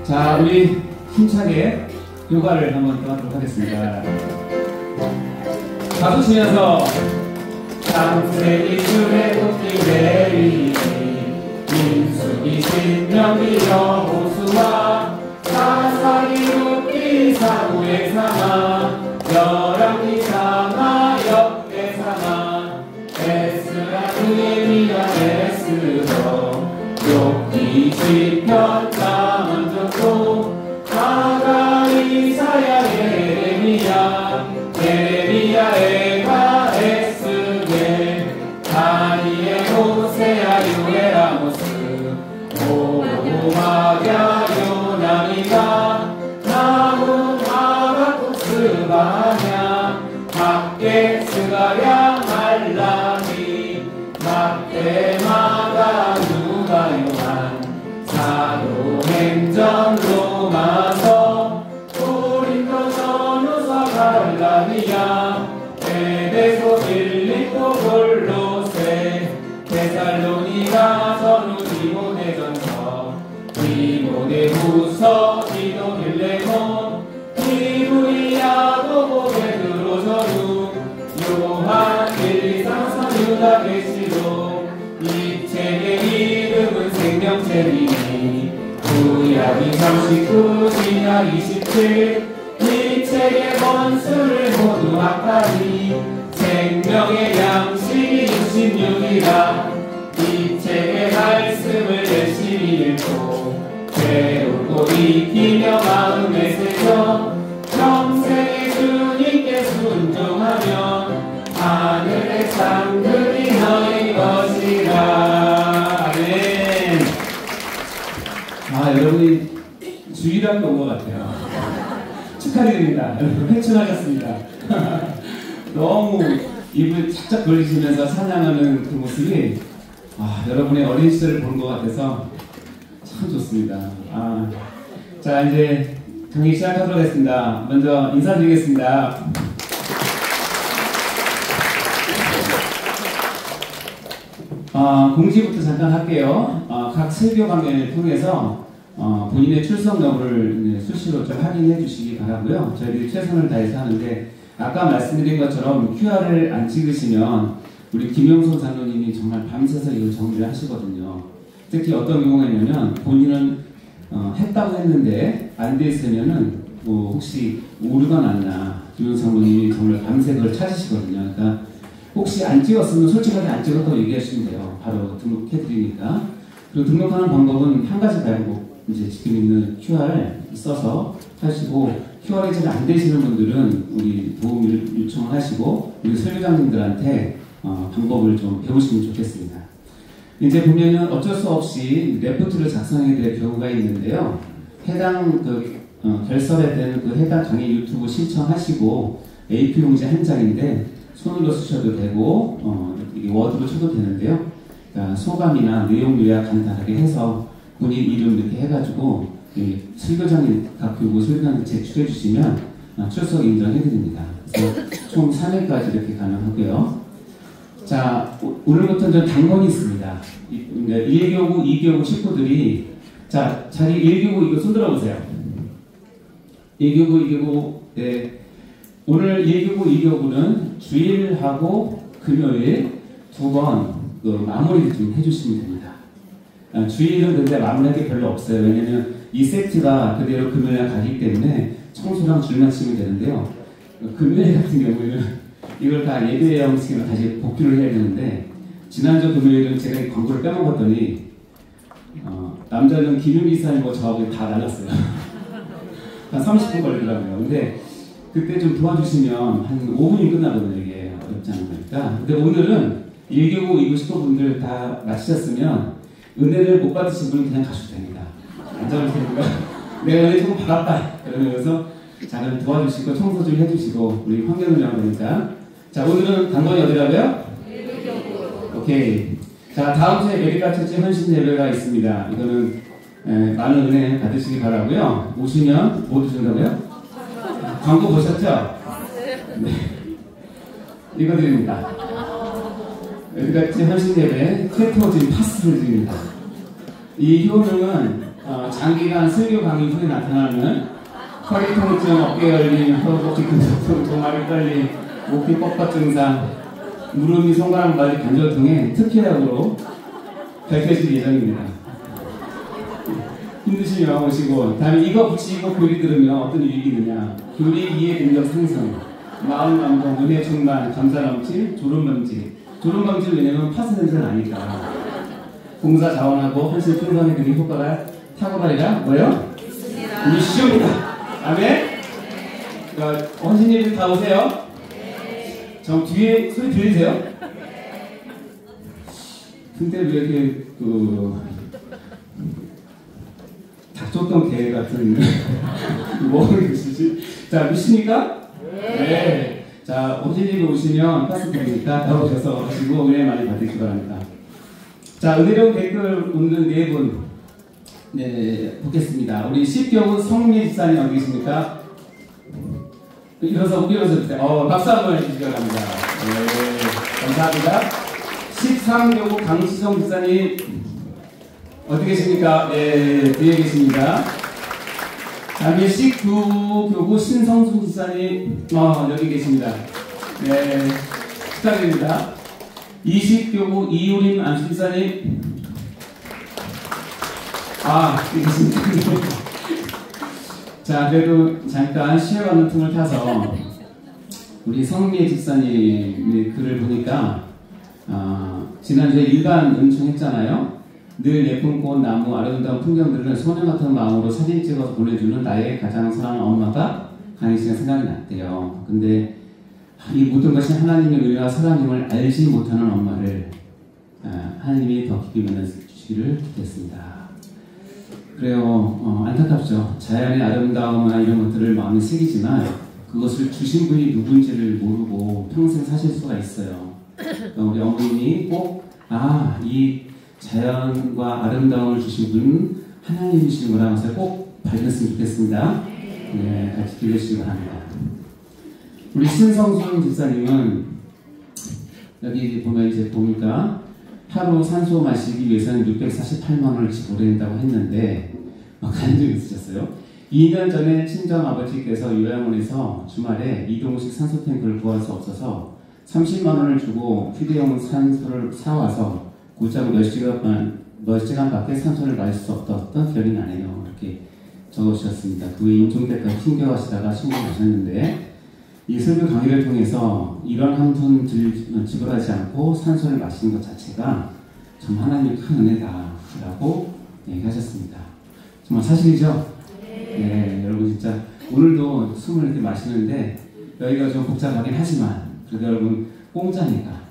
자, 우리 힘차게 요가를 한번 떠나도록 하겠습니다. 박수 치면서 창세기 주의 웃기 내리니 민수기 신명기 여호수아 사사기 룻기 사무엘 삼아 열왕기 삼아 역대 삼아 에스라 느헤미야 에스더 욥기 시편 잠언 듣고 하가 이사야 예레미야 에가 에스겔 다니엘 호세아 요엘 아모스 오바댜 요나미가 나훔 하박국 스바냐 학개 스가랴 말라기 막대 마가 누가 요한 사도행전 로마서 고린도 전후서 갈라디아 에베소 빌립보 골로새 데살로니가 전후 디모데전서 디모데후서 디도 빌레몬 히브리 야고보 베드로 전후 요한 일리상서 유다 계시록 이 책의 이름은 생명책이니 구약이 39 신약 27 이 책의 번수를 모두 합하니 생명의 양식이 66이라 이 책의 말씀을 열심히 읽고 배우고 익히며 마음에 새겨 평생의 주님께 순종하면 하늘의 상급이 너희 것이라. 아멘. 아, 여러분이 주일학교 온 것 같아요. 축하드립니다. 여러분 회춘하셨습니다. 너무 입을 착착 벌리시면서 찬양하는 그 모습이 여러분의 어린 시절을 보는 것 같아서 참 좋습니다. 자, 이제 강의 시작하도록 하겠습니다. 먼저 인사드리겠습니다. 공지부터 잠깐 할게요. 각 설교 강연을 통해서 본인의 출석 여부를 수시로 좀 확인해 주시기 바라고요. 저희들이 최선을 다해서 하는데 아까 말씀드린 것처럼 QR을 안 찍으시면 우리 김용소 장로님이 정말 밤새서 이걸 정리를 하시거든요. 특히 어떤 경우가 있냐면 본인은 했다고 했는데 안 돼 있으면은 혹시 오류가 났나 김용소 장로님이 정말 밤새 그걸 찾으시거든요. 그러니까 혹시 안 찍었으면 솔직하게 안 찍었다고 얘기하시면 돼요. 바로 등록해드리니까. 그리고 등록하는 방법은 한 가지 말고 이제 지금 있는 QR 써서 하시고 QR이 잘 안 되시는 분들은 우리 도움을 요청을 하시고 우리 설교장님들한테 방법을 좀 배우시면 좋겠습니다. 이제 보면은 어쩔 수 없이 레포트를 작성해야 될 경우가 있는데요. 해당 결설에 대한 해당 강의 유튜브 신청하시고 A4 용지 한 장인데 손으로 쓰셔도 되고 이게 워드로 쳐도 되는데요. 그러니까 소감이나 내용 요약 간단하게 해서 본인 이름 이렇게 해가지고 설교장님 각 교구 설교장님 제출해 주시면 출석 인정해드립니다. 그래서 총 3회까지 이렇게 가능하고요. 자, 오늘부터 좀 당번이 있습니다. 1교구, 2교구 식구들이 자, 자기 1교구 이거 손 들어보세요. 1교구, 2교구 네. 오늘 1교구, 2교구는 주일하고 금요일 두 번 마무리 좀 해주시면 됩니다. 주일은 근데 마무리할 게 별로 없어요. 왜냐면 이 세트가 그대로 금요일에 가기 때문에 청소랑 줄만 치면 되는데요. 금요일 같은 경우에는 이걸 다 예배 형식으로 다시 복귀를 해야 되는데 지난주 금요일은 제가 광고를 빼먹었더니 남자는 기름기사님과 저하고 다 날랐어요. 한 30분 걸리더라고요. 근데 그때 좀 도와주시면 한 5분이 끝나거든요. 이게 어렵지 않은 거니까. 근데 오늘은 1교구, 2교구 식구분들 다 마치셨으면 은혜를 못 받으신 분은 그냥 가셔도 됩니다. 앉아볼 테니까 내가 은혜 조금 받았다 그러면서 자, 그럼 도와주시고 청소 좀 해주시고 우리 환경을 위하니까. 자, 오늘은 당번이 어디라고요? 1교구. 오케이. 자, 다음 주에 메리카 처치 헌신 예배가 있습니다. 이거는 많은 은혜 받으시기 바라고요. 오시면 뭐 드신다고요? 광고 보셨죠? 네. 이거 드립니다. 메리카 처치 헌신 예배 케토진 파스를 드립니다. 이 효능은 장기간 설교 강의 후에 나타나는 허리 통증, 어깨 열림, 허벅지 근육통, 도마리 떨림, 목뒤 뻣뻣 증상, 무릎이 손가락까지 관절 등의 특효약으로 밝혀질 예정입니다. 힘드신 영화 보시고, 다음에 이거 붙이고 교리 들으면 어떤 유익이 있느냐. 교리 이해 능력 상승, 마음 감동, 은혜 충만, 감사 넘침, 졸음 방지. 졸음 방지는 왜냐면 파스 냄새가 나니까. 봉사 자원하고 헌신 풍성의 등의 효과가 탁월하리라 뭐요? 미션입니다. 아멘. 헌신님 다 오세요. 저 뒤에 소리 들리세요? 근데 왜 이렇게 닥쳤던 개 같은 뭐 있으시지? 자, 믿습니까? 네. 자, 헌신님 오시면 파스 드리니까 나오셔서 하시고 은혜 많이 받으시기 바랍니다. 자, 은혜로운 댓글 오는 네 분, 네, 보겠습니다. 우리 10교구 성미 집사님 어디 계십니까? 일어서 주세요. 박수 한번 해주시기 바랍니다. 네, 감사합니다. 13교구 강시성 집사님 어디 계십니까? 네, 뒤에 계십니다. 다음에 19교구 신성순 집사님 여기 계십니다. 네, 축하드립니다. 20교구 이유림 안수 집사님 계십니다. 자, 그래도 잠깐 쉬어가는 틈을 타서 우리 성미애 집사님의 글을 보니까 지난주에 일반 은총했잖아요. 늘 예쁜 꽃, 나무, 아름다운 풍경들을 소녀 같은 마음으로 사진 찍어서 보내주는 나의 가장 사랑하는 엄마가 강희 씨가 생각이 났대요. 근데 이 모든 것이 하나님의 은혜와 사랑임을 알지 못하는 엄마를 하나님이 더 깊이 만나 주시기를 기도했습니다. 그래요. 안타깝죠. 자연의 아름다움이나 이런 것들을 마음에 새기지만 그것을 주신 분이 누군지를 모르고 평생 사실 수가 있어요. 우리 어머님이 꼭 이 자연과 아름다움을 주신 분은 하나님이시구나 것을 꼭 밝혔으면 좋겠습니다. 네, 같이 기도해주시기 바랍니다. 우리 신성순 집사님은 여기 보면 이제 보니까 하루 산소 마시기 위해서는 648만 원을 지불해야 된다고 했는데 간증이 있으셨어요. 2년 전에 친정 아버지께서 요양원에서 주말에 이동식 산소 탱크를 구할 수 없어서 30만 원을 주고 휴대용 산소를 사와서 고작 몇 시간밖에 산소를 마실 수 없었던 기억이 나네요. 이렇게 적어주셨습니다. 그 후에 임종대까지 힘겨워하시다가 신고하셨는데 이 설교 강의를 통해서 이런 한 푼 지불하지 않고 산소를 마시는 것 자체가 정말 하나님의 큰 은혜다라고 얘기하셨습니다. 정말 사실이죠? 네, 여러분 진짜 오늘도 숨을 이렇게 마시는데 여기가 좀 복잡하긴 하지만 그래도 여러분 공짜니까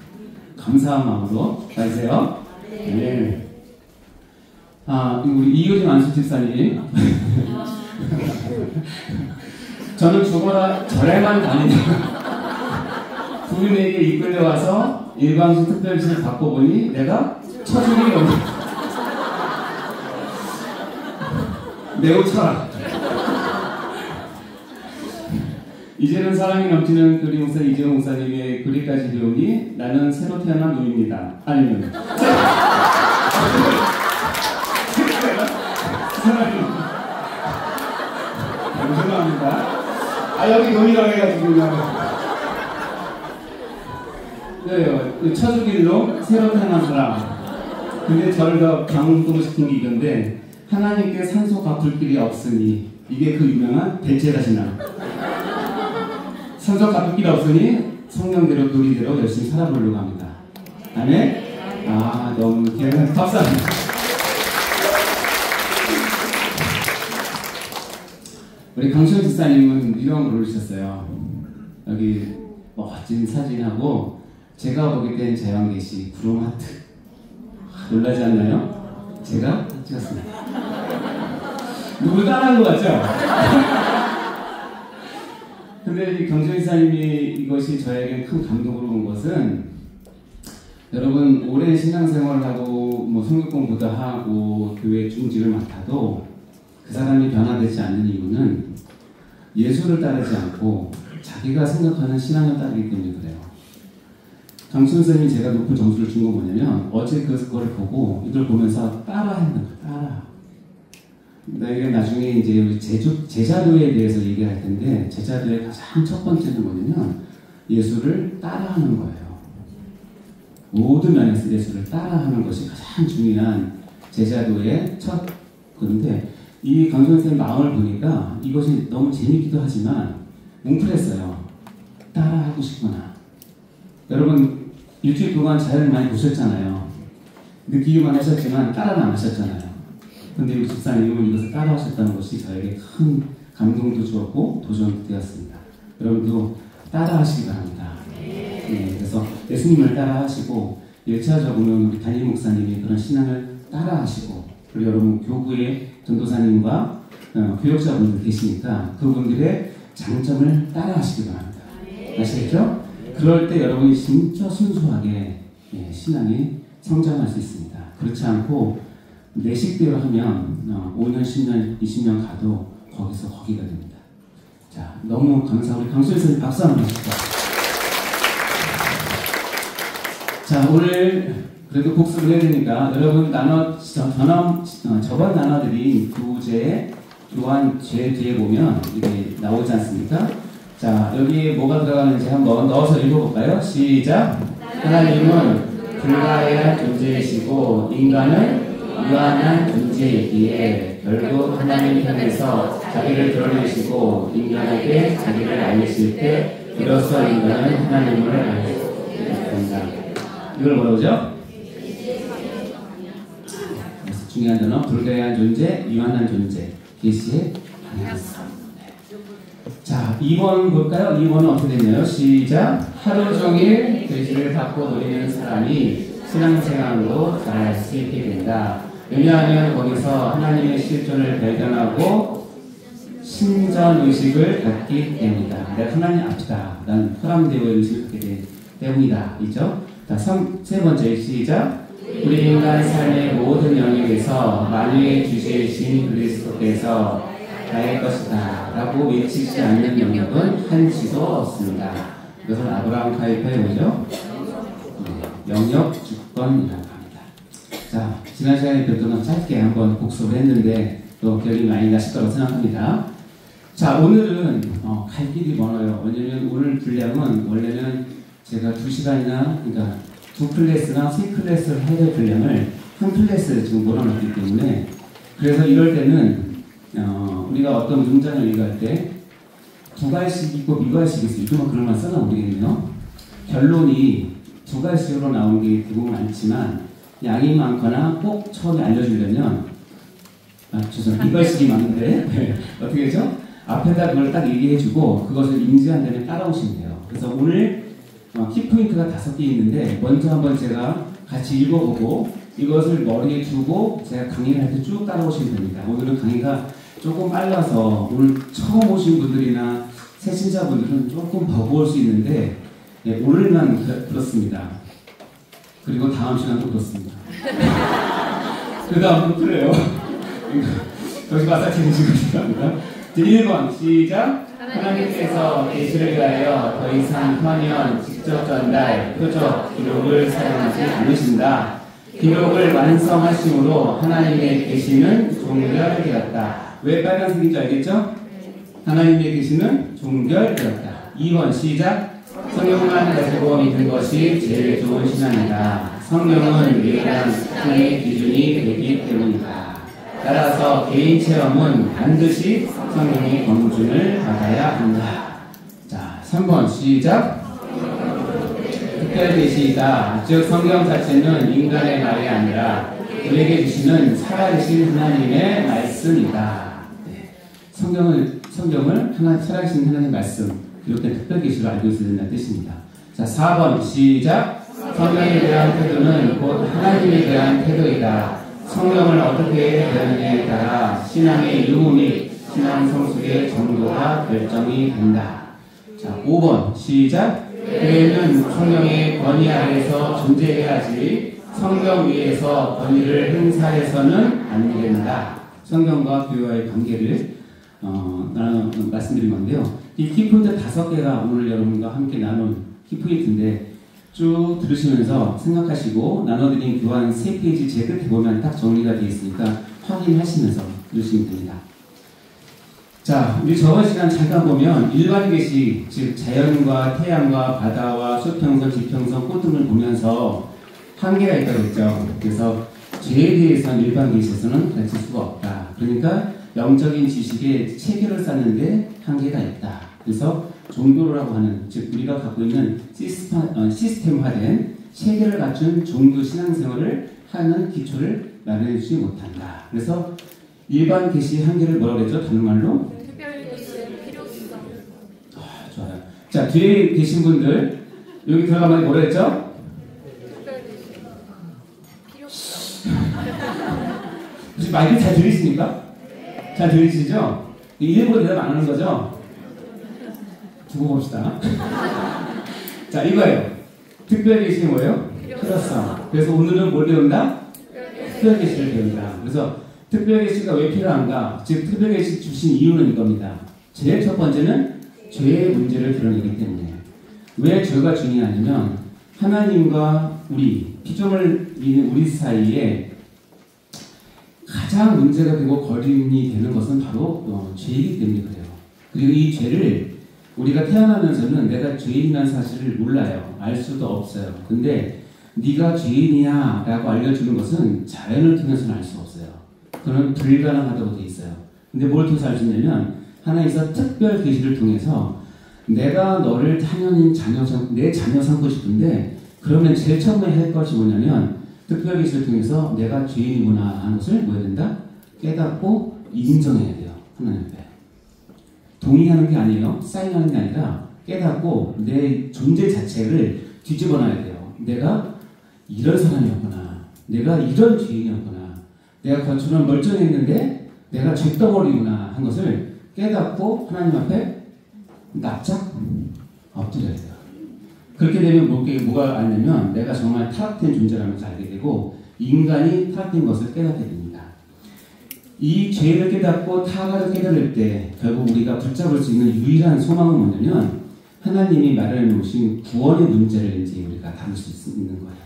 감사한 마음으로 가세요. 네. 우리 이효림 안수 집사님 저는 죽어라 절에만 다니다 부인에게 이끌려와서 일광식 특별시를 받고 보니 내가 처죽이 없는 매우 철학. 이제는 사랑이 넘치는 교리 목사 이재용 목사님의 글리까지 배우니 나는 새로 태어난 노입니다. 아니면 죄송합니다. 여기 노이라고 해가지고 네, 처죽일로 새로 태어난 사람. 근데 저를 더 감동시킨 게 이건데 하나님께 산소 갚을 길이 없으니 이게 그 유명한 대체다시나 산소 갚을 길이 없으니 성령대로 도리대로 열심히 살아보려고 합니다. 아멘? 너무 기억나서 박수합니다. 우리 강시원 집사님은 이런 걸 올리셨어요. 여기 멋진 사진하고 제가 보게 된 자연계시 구름 하트. 놀라지 않나요? 제가 찍었습니다. 누구 따라한 것 같죠? 근데 이 강시원 집사님이 이것이 저에게 큰 감동으로 온 것은 여러분 오랜 신앙생활을 하고 성경 공부도 하고 교회 중직을 맡아도 그 사람이 변화되지 않는 이유는 예수를 따르지 않고 자기가 생각하는 신앙을 따르기 때문에 그래요. 강시원 선생님이 제가 높은 점수를 준 건 뭐냐면 어제 그걸 보고 이걸 보면서 따라했는 거예요. 따라. 내가 나중에 이제 우리 제자도에 대해서 얘기할 텐데, 제자도의 가장 첫 번째는 뭐냐면 예수를 따라하는 거예요. 모든 면에서 예수를 따라하는 것이 가장 중요한 제자도의 첫 건데, 이 강정 선생님 마음을 보니까 이것이 너무 재밌기도 하지만 뭉클했어요. 따라하고 싶구나. 여러분 일주일 동안 자연을 많이 보셨잖아요. 느끼기만 하셨지만 따라는 안 하셨잖아요. 근데 우리 집사님은 이것을 따라하셨다는 것이 저에게 큰 감동도 주었고 도전도 되었습니다. 여러분도 따라하시기 바랍니다. 네, 그래서 예수님을 따라하시고 1차적으로는 우리 담임 목사님이 그런 신앙을 따라하시고, 그리고 여러분 교구의 전도사님과 교역자분들 계시니까 그분들의 장점을 따라하시기 바랍니다. 아시겠죠? 그럴 때 여러분이 진짜 순수하게 신앙이 성장할 수 있습니다. 그렇지 않고 내 식대로 하면 5년, 10년, 20년 가도 거기서 거기가 됩니다. 자, 너무 감사하고 우리 강수일 선생님 박수 한번 해주시죠. 자, 오늘 그래도 복습을 해야 되니까 여러분 저번 나눠드린 구제 요한 죄 뒤에 보면 이게 나오지 않습니까? 자, 여기 뭐가 들어가는지 한번 넣어서 읽어볼까요? 시작! 하나님은 불가해한 존재이시고 인간은 유한한 존재이기에 결국 하나님 편에서 자기를 드러내시고 인간에게 자기를 알리실 때 비로소 인간은 하나님을 알 수 있습니다. 이걸 뭐라고 하죠? 중요한 단어, 불가해한 존재, 유한한 존재, 계시의 방향성. 자, 2번 볼까요? 2번은 어떻게 되나요? 시작! 하루 종일 계시를 받고 노리는 사람이 신앙생활로 잘할 수 있게 된다. 왜냐하면 거기서 하나님의 실존을 발견하고 신전의식을 갖기 때문이다. 내가 하나님 앞이다. 난 포함되어 의식을 갖게 되기 때문이다. 있죠? 자, 세 번째 시작! 우리 인간 삶의 모든 영역에서 만유의 주제이신 그리스도께서 나의 것이다 라고 외치지 않는 영역은 한치도 없습니다. 이것은 아브라함 카이퍼의 뭐죠? 영역 주권이라고 합니다. 자, 지난 시간에 뵙던 짧게 한번 복습을 했는데 또 기억이 많이 나실 거라고 생각합니다. 자, 오늘은 갈 길이 멀어요. 왜냐면 오늘 분량은 원래는 제가 2시간이나 그러니까 2클래스나 3클래스를 해야 될 분량을 한 클래스에 지금 몰아넣기 때문에, 그래서 이럴 때는 우리가 어떤 문장을 얘기할 때 두 갈씩 있고 미갈씩 있어요. 요즘은 그런 말 써나 모르겠네요. 결론이 두 갈씩으로 나오는 게 대부분 많지만 양이 많거나 꼭 처음에 알려주려면 죄송합니다. 미갈씩이 많은데 네. 어떻게 되죠? 앞에다 그걸 딱 얘기해주고 그것을 인지한 다음에 따라오시면 돼요. 그래서 오늘 키포인트가 5개 있는데 먼저 한번 제가 같이 읽어보고 이것을 머리에 두고 제가 강의를 할 때 쭉 따라오시면 됩니다. 오늘은 강의가 조금 빨라서 오늘 처음 오신 분들이나 새신자분들은 조금 버거울 수 있는데 오늘만 그렇습니다. 그리고 다음 시간도 그렇습니다. 그 다음도 그래요. 저기 마사지해주시고 싶습니다. 1번 시작! 하나님께서 계시를 위하여 더 이상 편연, 직접 전달, 표적, 기록을 사용하지 않으신다. 기록을 완성하심으로 하나님의 계시는 종결되었다. 왜 빨간색인지 알겠죠? 하나님의 계시는 종결되었다. 2번 시작! 성경만 가지고 믿는 것이 제일 좋은 신앙이다. 성경은 유일한 신앙의 기준이 되기 때문이다. 따라서 개인 체험은 반드시 성령의 검증을 받아야 한다. 자, 3번 시작! 특별 계시이다. 즉 성경 자체는 인간의 말이 아니라 우리에게 주시는 살아계신 하나님의 말씀이다. 네. 성경을 살아계신 하나님의 말씀, 기록된 특별 계시로 알고 있어야 된다는 뜻입니다. 자, 4번 시작! 성경에 대한 태도는 곧 하나님에 대한 태도이다. 성경을 어떻게 배우느냐에 따라 신앙의 유무 및 신앙 성숙의 정도가 결정이 된다. 자, 5번 시작! 교회는 성경의 권위 아래에서 존재해야지 성경 위에서 권위를 행사해서는 안 된다. 성경과 교회와의 관계를 말씀드린 건데요. 이 키포인트 5개가 오늘 여러분과 함께 나눈 키포인트인데 쭉 들으시면서 생각하시고 나눠드린 교환 3페이지 제 끝에 보면 딱 정리가 되어 있으니까 확인하시면서 누르시면 됩니다. 자, 우리 저번 시간 잠깐 보면 일반 계시, 즉 자연과 태양과 바다와 수평선, 지평선, 꽃등을 보면서 한계가 있다고 했죠. 그래서 죄에 대해서는 일반 계시에서는 가르칠 수가 없다. 그러니까 영적인 지식에 체계를 쌓는데 한계가 있다. 그래서 종교라고 하는, 즉 우리가 갖고 있는 시스템화된 체계를 갖춘 종교 신앙생활을 하는 기초를 마련해 주지 못한다. 그래서 일반 계시 한계를 뭐라고 했죠? 다른 말로? 특별 계시의 필요성. 좋아요. 자, 뒤에 계신 분들 여기 들어가면 뭐라 했죠? 특별 계시 필요성. 혹시 마이크 잘 들리십니까? 잘 들리시죠? 일부러 대답 안 하는 거죠? 두고 봅시다. 자, 이거예요. 특별 계시는 뭐예요? 필요성. 그래서 오늘은 뭘 배운다? 특별 계시를 배운다. 그래서 특별 계시가 왜 필요한가? 즉 특별 계시 주신 이유는 이겁니다. 제일 첫 번째는 죄의 문제를 드러내기 때문에. 왜 죄가 중요하냐면 하나님과 우리 피조물 있는 우리 사이에 가장 문제가 되고 거린이 되는 것은 바로 죄이기 때문에 그래요. 그리고 이 죄를 우리가 태어나면서는 내가 죄인이라는 사실을 몰라요. 알 수도 없어요. 근데 네가 죄인이야 라고 알려주는 것은 자연을 통해서는 알 수 없어요. 그건 불가능하다고 돼 있어요. 근데 뭘 통해서 알 수 있냐면 하나님께서 특별 계시를 통해서 내가 너를 내 자녀 삼고 싶은데 그러면 제일 처음에 할 것이 뭐냐면 특별 계시를 통해서 내가 죄인이구나 하는 것을 뭐 해야 된다? 깨닫고 인정해야 돼요. 하나님 앞에. 동의하는 게 아니에요. 사인하는 게 아니라 깨닫고 내 존재 자체를 뒤집어 놔야 돼요. 내가 이런 사람이었구나. 내가 이런 죄인이었구나. 내가 겉으로는 멀쩡했는데 내가 죄덩어리구나 한 것을 깨닫고 하나님 앞에 납작 엎드려야 돼요. 그렇게 되면 뭐가 알냐면 내가 정말 타락된 존재라는 것을 알게 되고 인간이 타락된 것을 깨닫게 됩니다. 이 죄를 깨닫고 타락을 깨달을 때 결국 우리가 붙잡을 수 있는 유일한 소망은 뭐냐면 하나님이 마련해 놓으신 구원의 문제를 이제 우리가 다룰 수 있는 거예요.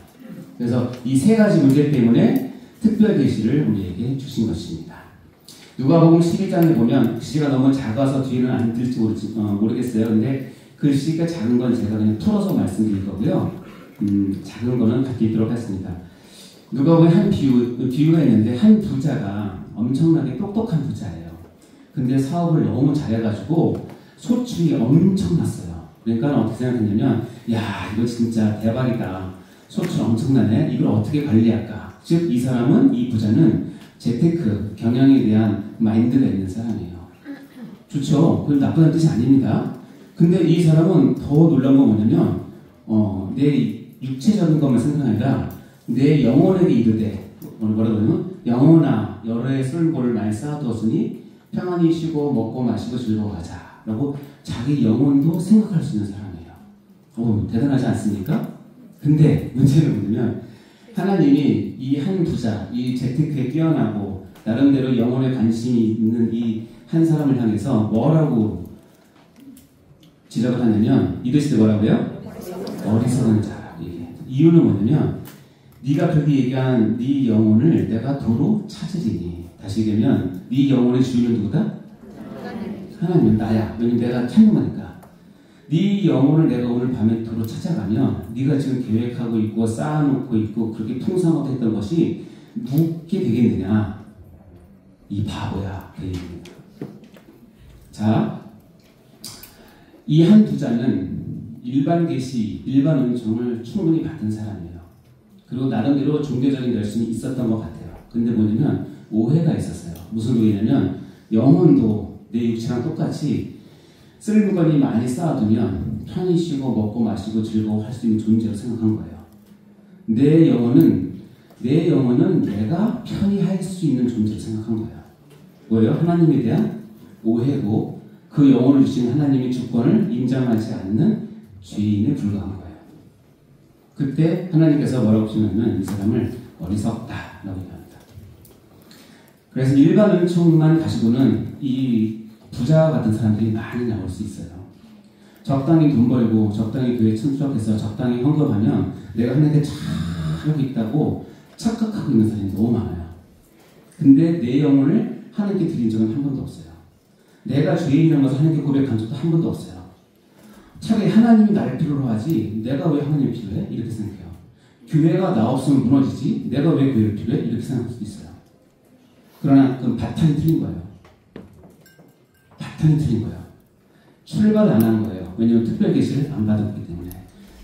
그래서 이 세 가지 문제 때문에 특별 계시를 우리에게 주신 것입니다. 누가복음 12장에 보면 글씨가 너무 작아서 뒤에는 안 들지 모르겠어요. 근데 글씨가 작은 건 제가 그냥 풀어서 말씀드릴 거고요. 작은 거는 갖게 있도록 하겠습니다. 누가복음에 한 비유가 있는데 한 부자가 엄청나게 똑똑한 부자예요. 근데 사업을 너무 잘해가지고 소출이 엄청났어요. 그러니까 어떻게 생각했냐면 야 이거 진짜 대박이다. 소출 엄청나네. 이걸 어떻게 관리할까? 즉 이 사람은 이 부자는 재테크 경영에 대한 마인드가 있는 사람이에요. 좋죠. 그건 나쁘다는 뜻이 아닙니다. 근데 이 사람은 더 놀라운 건 뭐냐면 내 육체적인 것만 생각하니까 내 영혼에게 이르되 뭐라고 하냐면 영혼아 여러 해 술고를 많이 쌓아두었으니 평안히 쉬고 먹고 마시고 즐거워하자 라고 자기 영혼도 생각할 수 있는 사람이에요. 대단하지 않습니까? 근데 문제는 뭐냐면 하나님이 이 한 부자, 이 재테크에 뛰어나고 나름대로 영혼에 관심이 있는 이 한 사람을 향해서 뭐라고 지적을 하냐면 이르시되 뭐라고요? 어리석은 자라고 얘기해요. 이유는 뭐냐면 네가 그렇게 얘기한 네 영혼을 내가 도로 찾으리니 다시 얘기하면 네 영혼의 주인은 누구다? 하나님 나야. 왜냐면 내가 찬송하니까 네 영혼을 내가 오늘 밤에 도로 찾아가면 네가 지금 계획하고 있고 쌓아놓고 있고 그렇게 풍성하게 했던 것이 묻게 되겠느냐 이 바보야 그 얘기입니다. 자, 이 한 부자는 일반 계시, 일반 은총을 충분히 받은 사람이에요. 그리고 나름대로 종교적인 열심이 있었던 것 같아요. 근데 뭐냐면 오해가 있었어요. 무슨 오해냐면 영혼도 내 육체랑 똑같이 쓸 물건이 많이 쌓아두면 편히 쉬고 먹고 마시고 즐거워할 수 있는 존재로 생각한 거예요. 내 영혼은 내가 편히 할 수 있는 존재로 생각한 거예요. 뭐예요? 하나님에 대한 오해고 그 영혼을 주신 하나님의 주권을 인정하지 않는 죄인에 불과한 거예요. 그때 하나님께서 뭐라고 하시냐면 이 사람을 어리석다라고 얘기합니다. 그래서 일반 은총만 가지고는 이 부자 같은 사람들이 많이 나올 수 있어요. 적당히 돈 벌고 적당히 교회 참석해서 적당히 헌금하면 내가 하나님께 잘하고 있다고 착각하고 있는 사람이 너무 많아요. 근데 내 영혼을 하나님께 드린 적은 한 번도 없어요. 내가 죄인이라는 것을 하나님께 고백한 적도 한 번도 없어요. 차라리 하나님이 나를 필요로 하지 내가 왜 하나님이 필요해? 이렇게 생각해요. 교회가 나 없으면 무너지지 내가 왜 교회를 필요해? 이렇게 생각할 수도 있어요. 그러나 그건 바탕이 틀린 거예요. 바탕이 틀린 거예요. 출발 안 한 거예요. 왜냐하면 특별계시를 안 받았기 때문에.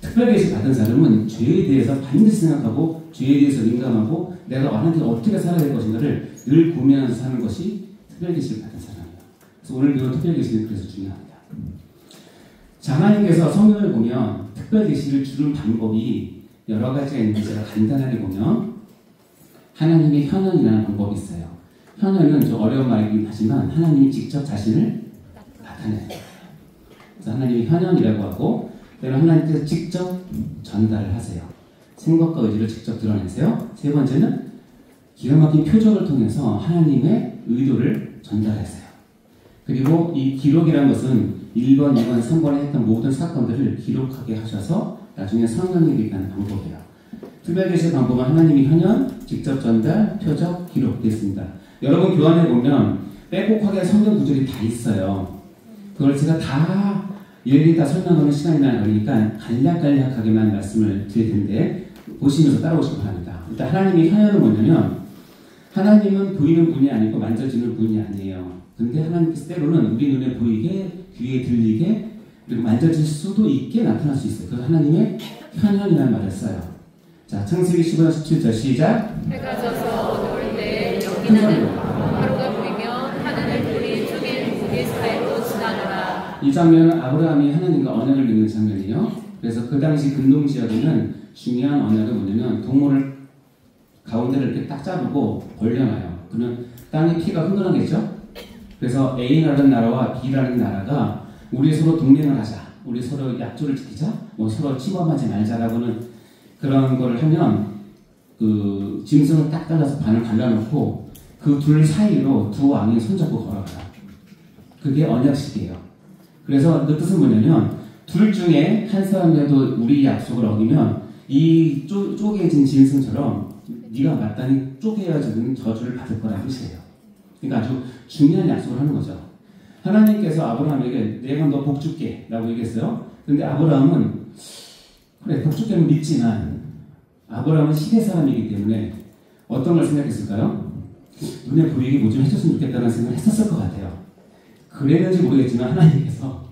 특별계시 받은 사람은 죄에 대해서 반드시 생각하고 죄에 대해서 민감하고 내가 하나님께 어떻게 살아야 될 것인가를 늘 고민하면서 사는 것이 특별계시를 받은 사람이에요. 그래서 오늘 배운 특별계시는 그래서 중요합니다. 자, 하나님께서 성경을 보면 특별계시를 주는 방법이 여러 가지가 있는데 제가 간단하게 보면 하나님의 현현이라는 방법이 있어요. 현현은 좀 어려운 말이긴 하지만 하나님이 직접 자신을 나타내요. 그래서 하나님이 현현이라고 하고 때로는 하나님께서 직접 전달을 하세요. 생각과 의지를 직접 드러내세요. 세 번째는 기가 막힌 표적을 통해서 하나님의 의도를 전달하세요. 그리고 이 기록이라는 것은 1번, 2번, 3번에 했던 모든 사건들을 기록하게 하셔서 나중에 성령님에게 하는 방법이에요. 특별계시의 방법은 하나님이 현현, 직접 전달, 표적, 기록되어 있습니다. 여러분 교환해 보면 빼곡하게 성경 구절이 다 있어요. 그걸 제가 다 일일이 다 설명하는 시간이 안 걸리니까 간략간략하게만 말씀을 드릴 텐데 보시면서 따라오시기 바랍니다. 일단 하나님의 현현은 뭐냐면 하나님은 보이는 분이 아니고 만져지는 분이 아니에요. 근데 하나님께서 때로는 우리 눈에 보이게 귀에 들리게 그리고 만져질 수도 있게 나타날 수 있어요. 그래서 하나님의 현현이라는 말을 써요. 자, 창세기 15장 17절 시작. 해가 져서 어두울 때 영이 나는 하루가 보이면 하늘을 불이 죽인 무리 사이로 지나가라. 이 장면은 아브라함이 하나님과 언약을 맺는 장면이에요. 그래서 그 당시 근동 지역에는 중요한 언약은 뭐냐면 동물을 가운데를 이렇게 딱 자르고 벌려놔요. 그러면 땅의 피가 흥건하겠죠? 그래서 A라는 나라와 B라는 나라가 우리 서로 동맹을 하자. 우리 서로 약조를 지키자. 뭐 서로 침범하지 말자라고는 그런 거를 하면 그 짐승을 딱 잘라서 반을 갈라놓고 그 둘 사이로 두 왕이 손잡고 걸어가요. 그게 언약식이에요. 그래서 그 뜻은 뭐냐면 둘 중에 한 사람이라도 우리 약속을 어기면 이 쪼개진 짐승처럼 네가 마땅히 쪼개어지는 저주를 받을 거라는 뜻이에요. 그러니까 아주 중요한 약속을 하는 거죠. 하나님께서 아브라함에게 내가 너 복 줄게 라고 얘기했어요. 근데 아브라함은 그래 복 줄게는 믿지만 아브라함은 시대 사람이기 때문에 어떤 걸 생각했을까요? 눈에 보이게 뭐 좀 해줬으면 좋겠다는 생각을 했었을 것 같아요. 그랬는지 모르겠지만 하나님께서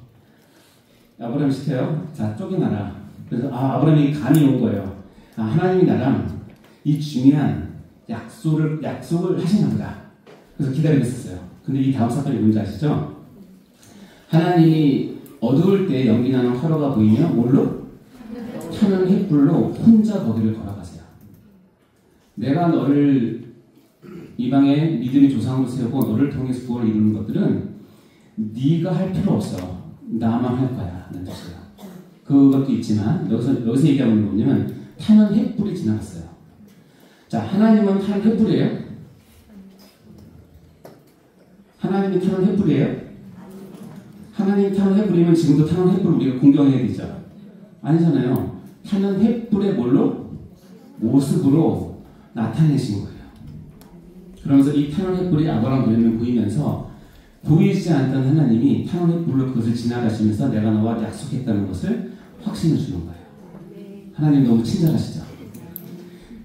아브라함 시켜요. 자 쪼개놔라. 그래서 아브라함이 감이 온 거예요. 하나님이 나랑 이 중요한 약속을 하시나 보다. 그래서 기다리고 있었어요. 근데 이 다음 사건이 뭔지 아시죠? 하나님이 어두울 때 연기 나는 화로가 보이면 뭘로? 타는 횃불로 혼자 거기를 걸어가세요. 내가 너를 이방의 믿음의 조상으로 세우고 너를 통해서 구원을 이루는 것들은 네가 할 필요 없어. 나만 할 거야. 라는 뜻이에요. 그것도 있지만 여기서 얘기하는 건 뭐냐면 타는 횃불이 지나갔어요. 자, 하나님은 타는 횃불이에요? 하나님이 타는 횃불이에요? 하나님이 타는 횃불이면 지금도 타는 횃불을 우리가 공경해야 되죠? 아니잖아요. 타는 횃불의 뭘로? 모습으로 나타내신 거예요. 그러면서 이 타는 횃불이 아브라함 눈에 보이면서 보이지 않던 하나님이 타는 횃불로 그것을 지나가시면서 내가 너와 약속했다는 것을 확신을 주는 거예요. 하나님 너무 친절하시죠?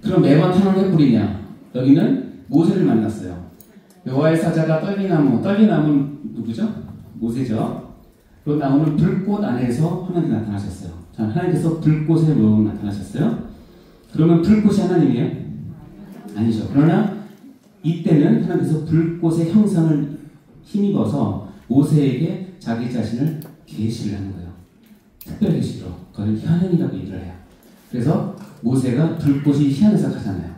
그럼 매번 타는 횃불이냐? 여기는 모세를 만났어요. 여호와의 사자가 떨기나무는 누구죠? 모세죠. 그리고 나오는 불꽃 안에서 하나님 나타나셨어요. 자, 하나님께서 불꽃에 나타나셨어요. 그러면 불꽃이 하나님이에요? 아니죠. 그러나 이때는 하나님께서 불꽃의 형상을 힘입어서 모세에게 자기 자신을 계시를 하는 거예요. 특별 계시로 그걸 현현이라고 얘기를 해요. 그래서 모세가 불꽃이 희한해서 가잖아요.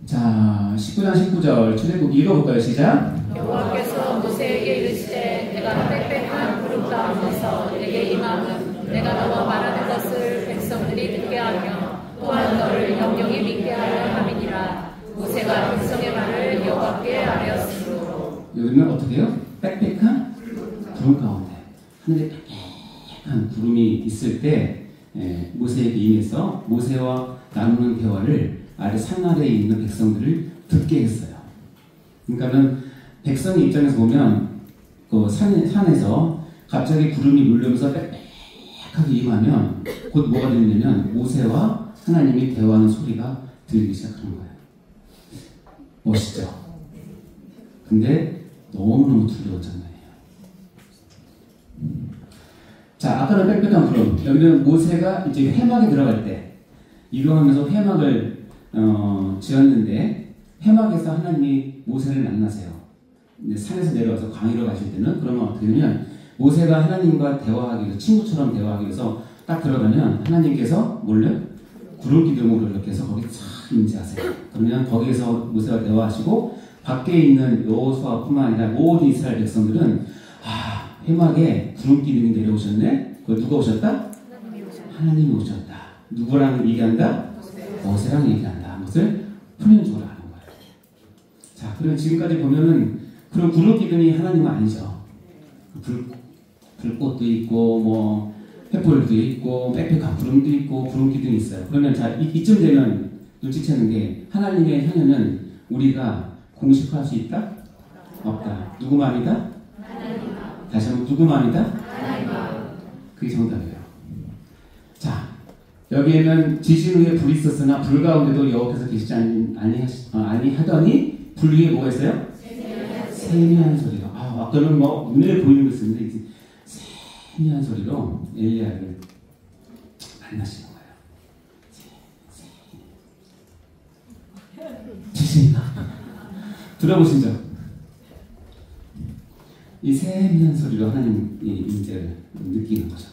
자, 19장 19절 출애굽 읽어볼까요? 시작. 여호와께서 모세에게 이르시되 내가 빽빽한 구름 가운데서 내게 임함은 내가 너와 말하는 것을 백성들이 듣게 하며 또한 너를 영영히 믿게 하려 함이니라. 모세가 백성의 말을 여호와께 아뢰었으므로. 여기는 어떻게 해요? 빽빽한 구름 가운데 하늘에 빽빽한 구름이 있을 때 모세에게 임해서 모세와 나누는 대화를 아래 산 아래에 있는 백성들을 듣게 했어요. 그러니까는 백성의 입장에서 보면 그 산에서 갑자기 구름이 몰려오면서 빽빽하게 임하면 곧 뭐가 들리냐면 모세와 하나님이 대화하는 소리가 들리기 시작하는 거예요. 멋있죠? 근데 너무너무 두려운 장면이에요. 자, 아까는 빽빽한 구름, 여기는 모세가 이제 회막에 들어갈 때 이동하면서 회막을 지었는데 회막에서 하나님이 모세를 만나세요. 이제 산에서 내려와서 광야로 가실 때는 그러면 어떻게 되냐면 모세가 하나님과 대화하기 위해서 친구처럼 대화하기 위해서 딱 들어가면 하나님께서 몰래 구름 기둥으로 이렇게 해서 거기 싹 임재하세요. 그러면 거기에서 모세와 대화하시고 밖에 있는 여호수아뿐만 아니라 모든 이스라엘 백성들은 회막에 구름 기둥이 내려오셨네. 그걸 누가 오셨다? 하나님이 오셨다. 누구랑 얘기한다? 모세랑 얘기한다. 그것을 표면적으로 하는 거예요. 자, 그럼 지금까지 보면은 그런 구름 기둥이 하나님은 아니죠. 불꽃도 있고 뭐 횃불도 있고 빽빽한 구름도 있고 구름 기둥이 있어요. 그러면 자 이쯤 되면 눈치채는 게 하나님의 현현은 우리가 공식화할 수 있다? 없다. 누구만이다? 다시 한번 누구만이다? 그게 정답이에요. 자, 여기에는 지진 후에 불이 있었으나 불 가운데도 여호와께서 계시지 아니하더니 불 위에 뭐가 있어요? 세미한 소리로. 아까는 뭐 눈에 보이는 거 쓰는데 이제 세미한 소리로 엘리야를 만나시는 거예요. 지진이다. 들어보신 적? 이 세미한 소리로 하나님 임재를 느끼는 거죠.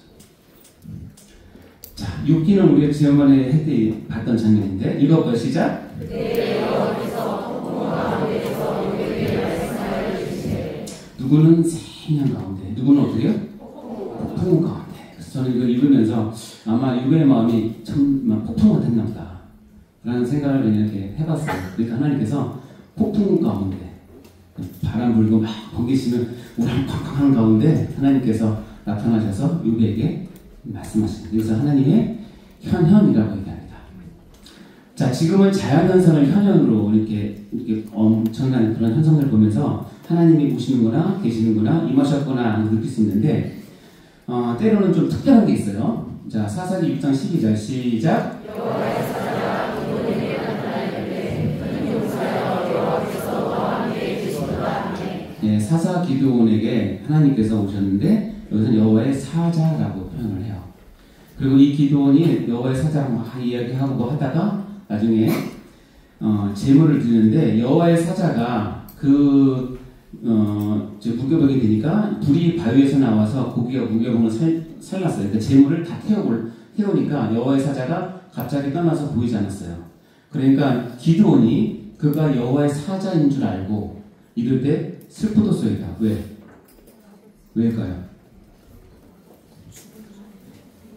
자, 6기는 우리가 지난번에 했때 봤던 장면인데 읽어봐요. 시작. 누구는 세미한 가운데, 누구는 어떻게요? 폭풍 가운데. 그래서 저는 이걸 읽으면서 아마 유배의 마음이 참 폭풍 같았나 보다 라는 생각을 이렇게 해봤어요. 그러니까 하나님께서 폭풍 가운데 바람 불고 막 번개치는 우랑팡팡 하는 가운데 하나님께서 나타나셔서 유배에게 말씀하십니다. 그래서 하나님의 현현이라고 얘기합니다. 자, 지금은 자연현상을 현현으로 이렇게 엄청난 그런 현상을 보면서 하나님이 오시는구나, 계시는구나, 임하셨구나 느낄 수 있는데 때로는 좀 특별한 게 있어요. 자, 사사기 6장 12절 시작. 예, 사사 기드온에게 하나님께서 오셨는데 여기서 여호와의 사자라고 표현을 해요. 그리고 이 기드온이 여호와의 사자랑 막 이야기하고 뭐 하다가 나중에 제물을 드리는데 여호와의 사자가 무교병이 되니까 불이 바위에서 나와서 고기가 무교병을 살랐어요. 그러니까 제물을 다 태우니까 여호와의 사자가 갑자기 떠나서 보이지 않았어요. 그러니까 기드온이 그가 여호와의 사자인 줄 알고 이럴 때 슬프도소이다. 왜일까요?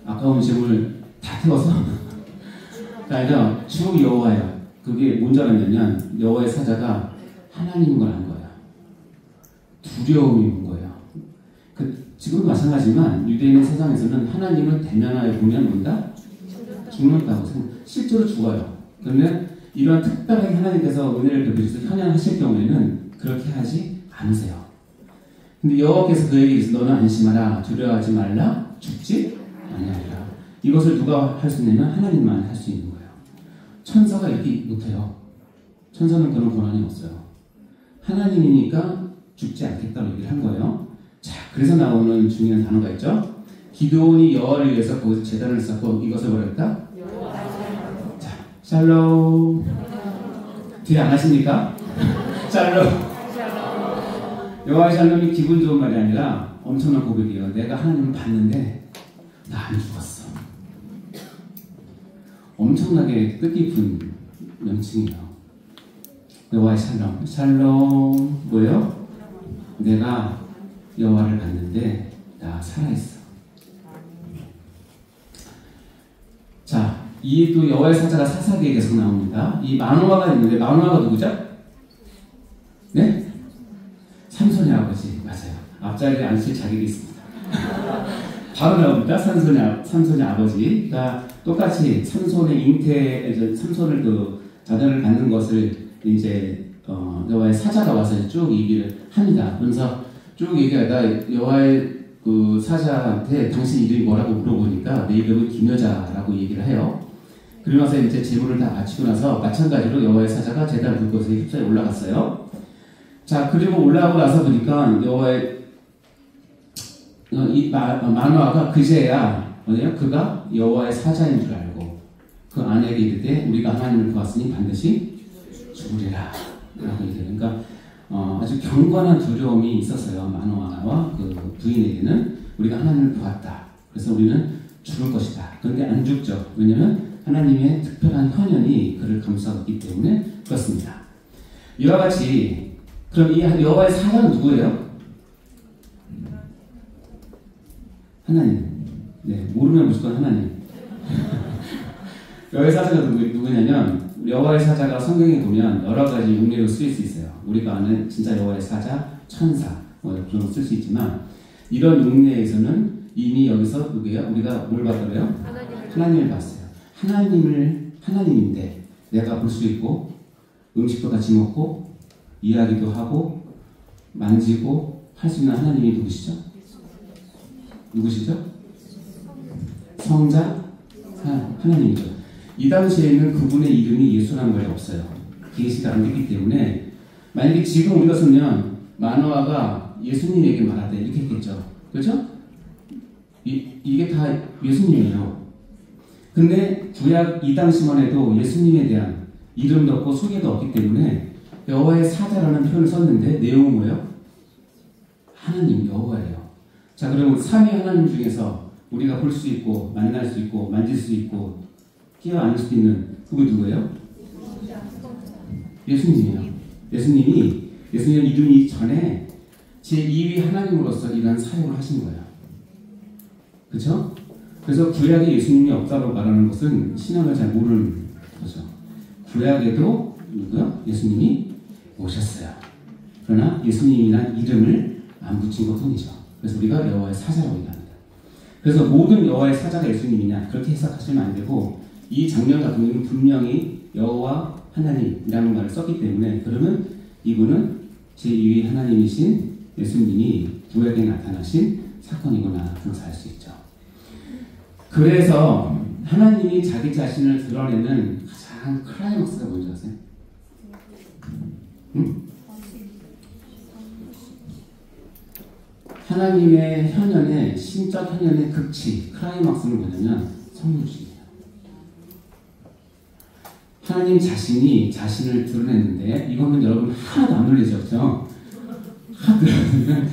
아까운 제물 다 태워서 아니라 주 여호와야. 그게 뭔지 알았냐면 여호와의 사자가 하나님인 걸 안 거예요. 두려움이 온 거예요. 지금도 마찬가지지만 유대인 세상에서는 하나님을 대면하여 보면 뭔다? 죽는다고 실제로 죽어요. 그러면 이런 특별하게 하나님께서 은혜를 베푸셔서 현현하실 경우에는 그렇게 하지 않으세요. 근데 여호와께서 그에게 이르시되 너는 안심하라 두려워하지 말라 죽지 아니하리라. 이것을 누가 할 수 있냐면 하나님만 할 수 있는 거예요. 천사가 이렇게 못해요. 천사는 그런 권한이 없어요. 하나님이니까 죽지 않겠다고 얘기를 한 거예요. 자, 그래서 나오는 중요한 단어가 있죠. 기드온이 여호와를 위해서 거기서 제단을 쌓고 이것을 뭐라 했다? 자, 샬롬. 뒤에 안 하십니까? 샬롬. 여호와의 샬롬이 기분 좋은 말이 아니라 엄청난 고백이에요. 내가 하나님을 봤는데 나 안 죽었어. 엄청나게 뜻깊은 명칭이에요. 여호와의 샬롬. 샬롬 뭐예요? 내가 여호와를 봤는데 나 살아있어. 자, 이 또 여호와의 사자가 사사기에 계속 나옵니다. 이 마노아가 있는데 마노아가 누구죠? 네? 삼손의 아버지. 맞아요. 앞자리에 앉힐 자격이 있습니다. 바로 나옵니다. 삼손의 아버지가 똑같이 삼손의 잉태, 삼손을 그 자녀를 갖는 것을 이제 여호와의 사자가 와서 쭉 얘기를 합니다. 그러면서 쭉 얘기하다 여호와의 그 사자한테 당신 이름이 뭐라고 물어보니까 내 이름은 김여자라고 얘기를 해요. 그리고 나서 이제 제물을 다 마치고 나서 마찬가지로 여호와의 사자가 제단 불꽃에 휩싸여 올라갔어요. 자, 그리고 올라오고 나서 보니까 여호와의 이 마노아가 그제야 뭐냐? 그가 여호와의 사자인 줄 알고 그 아내에게 이르되 우리가 하나님을 보았으니 반드시 죽으리라 라고 얘기해요. 그러니까 아주 경건한 두려움이 있었어요. 마노아와 그 부인에게는 우리가 하나님을 보았다. 그래서 우리는 죽을 것이다. 그런데 안 죽죠. 왜냐하면 하나님의 특별한 현현이 그를 감싸고 있기 때문에 그렇습니다. 이와 같이 그럼 이 여호와의 사자는 누구예요? 하나님. 네, 모르면 무조건 하나님. 여호와의 사자가 누구냐면 여호와의 사자가 성경에 보면 여러 가지 용례로 쓰일 수 있어요. 우리가 아는 진짜 여호와의 사자, 천사 뭐 그런 거 쓸 수 있지만 이런 용례에서는 이미 여기서 누구예요? 우리가 뭘 봤더래요? 하나님을 봤어요. 하나님인데 내가 볼 수 있고 음식도 같이 먹고 이야기도 하고 만지고 할 수 있는 하나님이 누구시죠? 누구시죠? 성자 하나님이죠. 이 당시에는 그분의 이름이 예수라는 말이 없어요. 계시가 안 됐기 때문에 만약에 지금 우리가 쓰면 마노아가 예수님에게 말하되 이렇게 했겠죠. 그렇죠? 이게 다 예수님이에요. 근데 구약 이 당시만 해도 예수님에 대한 이름도 없고 소개도 없기 때문에 여호와의 사자라는 표현을 썼는데 내용은 뭐예요? 하나님 여호와예요. 자, 그러면 삼위 하나님 중에서 우리가 볼 수 있고 만날 수 있고 만질 수 있고 끼어앉을 수 있는 그게 누구예요? 예수님이에요. 예수님 이름이 전에 제2위 하나님으로서 이런 사역을 하신 거예요. 그렇죠? 그래서 구약에 예수님이 없다고 말하는 것은 신약을 잘 모르는 거죠. 구약에도 누구요? 예수님이 오셨어요. 그러나 예수님이란 이름을 안 붙인 것 뿐이죠. 그래서 우리가 여호와의 사자라고 얘기합니다. 그래서 모든 여호와의 사자가 예수님이냐 그렇게 해석하시면 안 되고 이 장면 같은 경우는 분명히 여호와 하나님이라는 말을 썼기 때문에 그러면 이분은 제2위 하나님이신 예수님이 구약에 나타나신 사건이구나 그렇게 알 수 있죠. 그래서 하나님이 자기 자신을 드러내는 가장 클라이막스가 뭔지 아세요? 하나님의 현현의 신적 현현의 극치 클라이막스는 뭐냐면 성육신이에요. 하나님 자신이 자신을 드러냈는데 이거는 여러분 하나도 안 놀리죠, 그렇죠? 하나도 안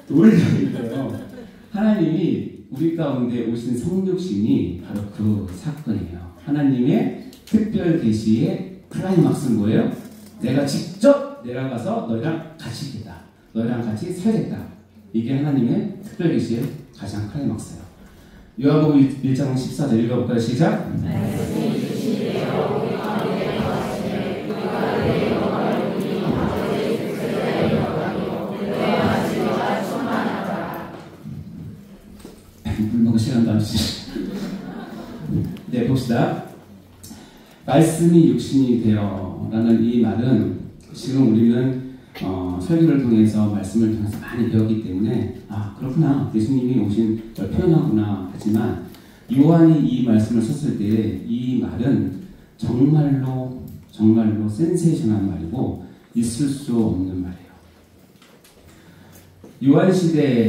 놀리죠. 하나님이 우리 가운데 오신 성육신이 바로 그 사건이에요. 하나님의 특별 계시의 클라이막스는 뭐예요? 내가 직접 내려가서 너희랑 같이 있겠다. 너희랑 같이 살겠다. 이게 하나님의 특별 계시의 가장 클라이막스예요. 요한복음 1장 14절 읽어볼까요? 시작! 물 먹을 시간도 안 주시. 네, 봅시다. 말씀이 육신이 되어 라는 이 말은 지금 우리는 설교를 통해서 말씀을 통해서 많이 배웠기 때문에 그렇구나 예수님이 오신 걸 표현하구나 하지만 요한이 이 말씀을 썼을 때 이 말은 정말로 센세이션한 말이고 있을 수 없는 말이에요.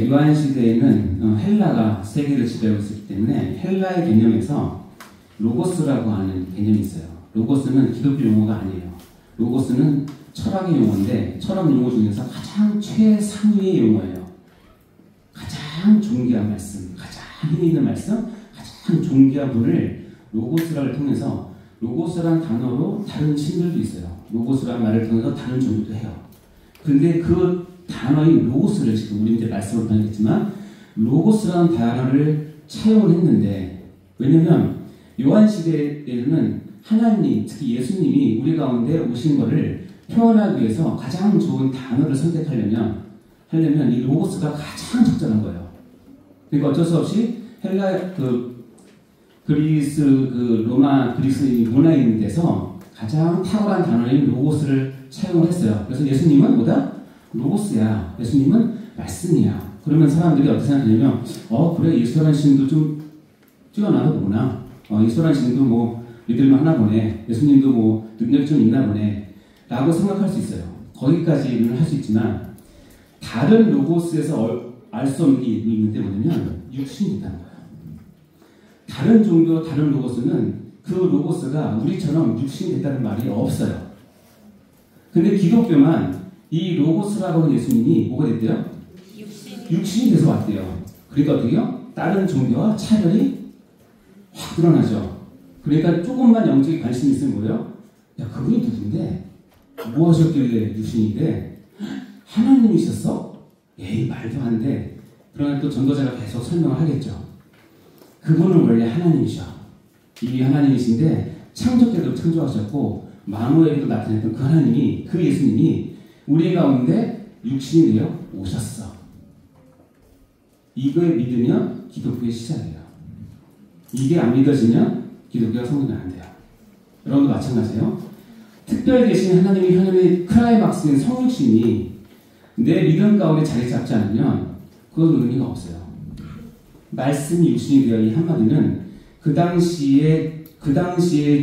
요한시대에는 헬라가 세계를 지배하고 있었기 때문에 헬라의 개념에서 로고스라고 하는 개념이 있어요. 로고스는 기독교 용어가 아니에요. 로고스는 철학의 용어인데 철학 용어 중에서 가장 최상위의 용어예요. 가장 존귀한 말씀, 가장 힘 있는 말씀, 가장 존귀한 분을 로고스라를 통해서 로고스란 단어로 다른 신들도 있어요. 로고스라는 말을 통해서 다른 종교도 해요. 근데 그 단어인 로고스를 지금 우리 이제 말씀으로 변했지만 로고스라는 단어를 차용을 했는데 왜냐면 요한시대에는 하나님, 특히 예수님이 우리 가운데 오신 것을 표현하기 위해서 가장 좋은 단어를 선택하려면 이 로고스가 가장 적절한 거예요. 그러니까 어쩔 수 없이 그리스 로마 그리스 문화에 있는 데서 가장 탁월한 단어인 로고스를 차용을 했어요. 그래서 예수님은 뭐다? 로고스야. 예수님은 말씀이야. 그러면 사람들이 어떻게 생각하냐면 그래 예수라는 신도 좀 뛰어나다 보구나. 예수라는 신도 뭐 믿을만 하나 보네. 예수님도 뭐 능력이 좀 있나 보네. 라고 생각할 수 있어요. 거기까지는 할 수 있지만 다른 로고스에서 알 수 없는 게 있는데 뭐냐면 육신이 있다는 거예요. 다른 종교, 다른 로고스는 그 로고스가 우리처럼 육신이 됐다는 말이 없어요. 근데 기독교만 이 로고스라고 하는 예수님이 뭐가 됐대요? 육신이 돼서 왔대요. 그러니까 어떻게요? 다른 종교와 차별이 확 드러나죠. 그러니까 조금만 영적인 관심이 있으면 뭐예요? 야, 그분이 누군데? 뭐 하셨길래 육신인데? 하나님이셨어? 에이, 말도 안 돼. 그러나 또 전도자가 계속 설명을 하겠죠. 그분은 원래 하나님이셔. 이 하나님이신데 창조 때도 창조하셨고 만호에도 나타냈던 그 하나님이, 그 예수님이 우리 가운데 육신이 되어 오셨어. 이거에 믿으면 기독교의 시작이에요. 이게 안 믿어지면 기독교가 성공이 안 돼요. 여러분도 마찬가지예요. 특별히 계신 하나님의 현현의 클라이막스인 성육신이 내 믿음 가운데 자리 잡지 않으면 그건 의미가 없어요. 말씀이 육신이 되어 이 한마디는 그 당시에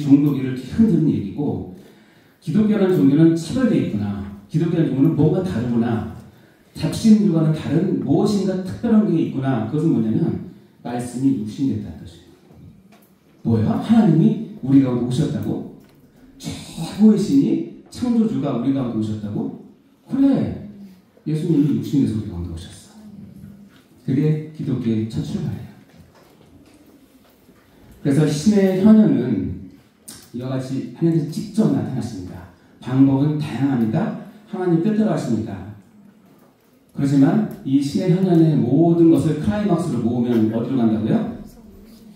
종교기를 흔드는 얘기고, 기독교라는 종교는 차별되어 있구나. 기독교라는 종교는 뭐가 다르구나. 잡신들과는 다른 무엇인가 특별한 게 있구나. 그것은 뭐냐면 말씀이 육신이 됐다는 뜻이에요. 뭐예요? 하나님이 우리 가운데 오셨다고? 최고의 신이 창조주가 우리 가운데 오셨다고? 그래. 예수님이 육신이 돼서 우리 가운데 오셨어. 그게 기독교의 첫 출발이에요. 그래서 신의 현현은 이와 같이 하나님께서 직접 나타나십니다. 방법은 다양합니다. 하나님 뜻대로 하십니다. 그렇지만 이 신의 현현의 모든 것을 클라이막스로 모으면 어디로 간다고요?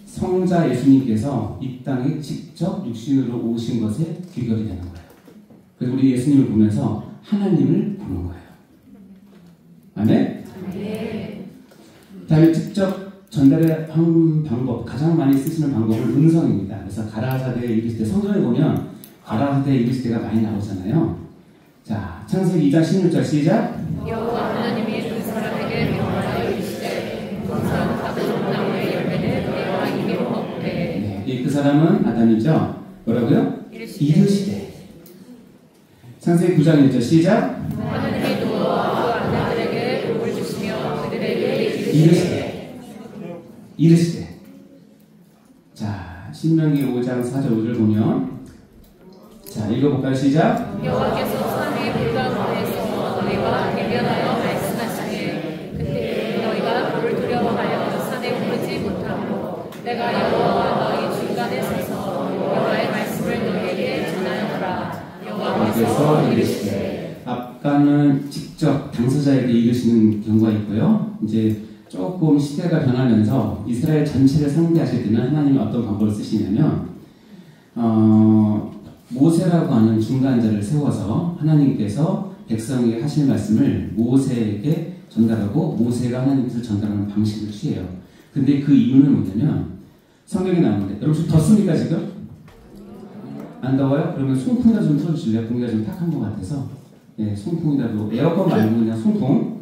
성자 예수님께서 이 땅에 직접 육신으로 오신 것에 귀결이 되는 거예요. 그래서 우리 예수님을 보면서 하나님을 보는 거예요. 아멘? 다음에 직접 전달의 한 방법, 가장 많이 쓰시는 방법은 음성입니다. 그래서 가라사대, 이르시되, 성경에 보면 가라사대, 이르시대가 많이 나오잖아요. 자, 창세기 2장 16절 시작. 여호와 하나님이 그 사람에게 명하여 이르시되 항상 가득 나무의 열매는 내가 이미 먹되. 네, 그 사람은 아담이죠. 뭐라고요? 이르시되. 창세기 9장 1절 시작. 하나님이 노아와 그 아내들에게 복을 주시며 그들에게 이르시되. 자, 신명기 5장 4절 5절 보면, 자, 읽어볼까요? 시작. 여호와께서 산의 불 가운데서 너희와 대면하여 말씀하시니 그때 너희가 불을 두려워하여 산에 오르지 못하고 내가 여호와와 너희 중간에 서서 여호와의 말씀을 너희에게 전하였노라. 여호와께서 이르시되. 아까는 직접 당사자에게 이르시는 경우가 있고요. 이제 조금 시대가 변하면서 이스라엘 전체를 상대하실 때는 하나님이 어떤 방법을 쓰시냐면 모세라고 하는 중간자를 세워서 하나님께서 백성에게 하실 말씀을 모세에게 전달하고 모세가 하나님께서 전달하는 방식을 취해요. 근데 그 이유는 뭐냐면 성경에 나오는데, 여러분 덥습니까 지금? 안 더워요? 그러면 송풍이라도 좀 틀어주실래요? 공기가 좀 탁한 것 같아서. 네, 송풍이라도, 에어컨 말고 그냥 송풍.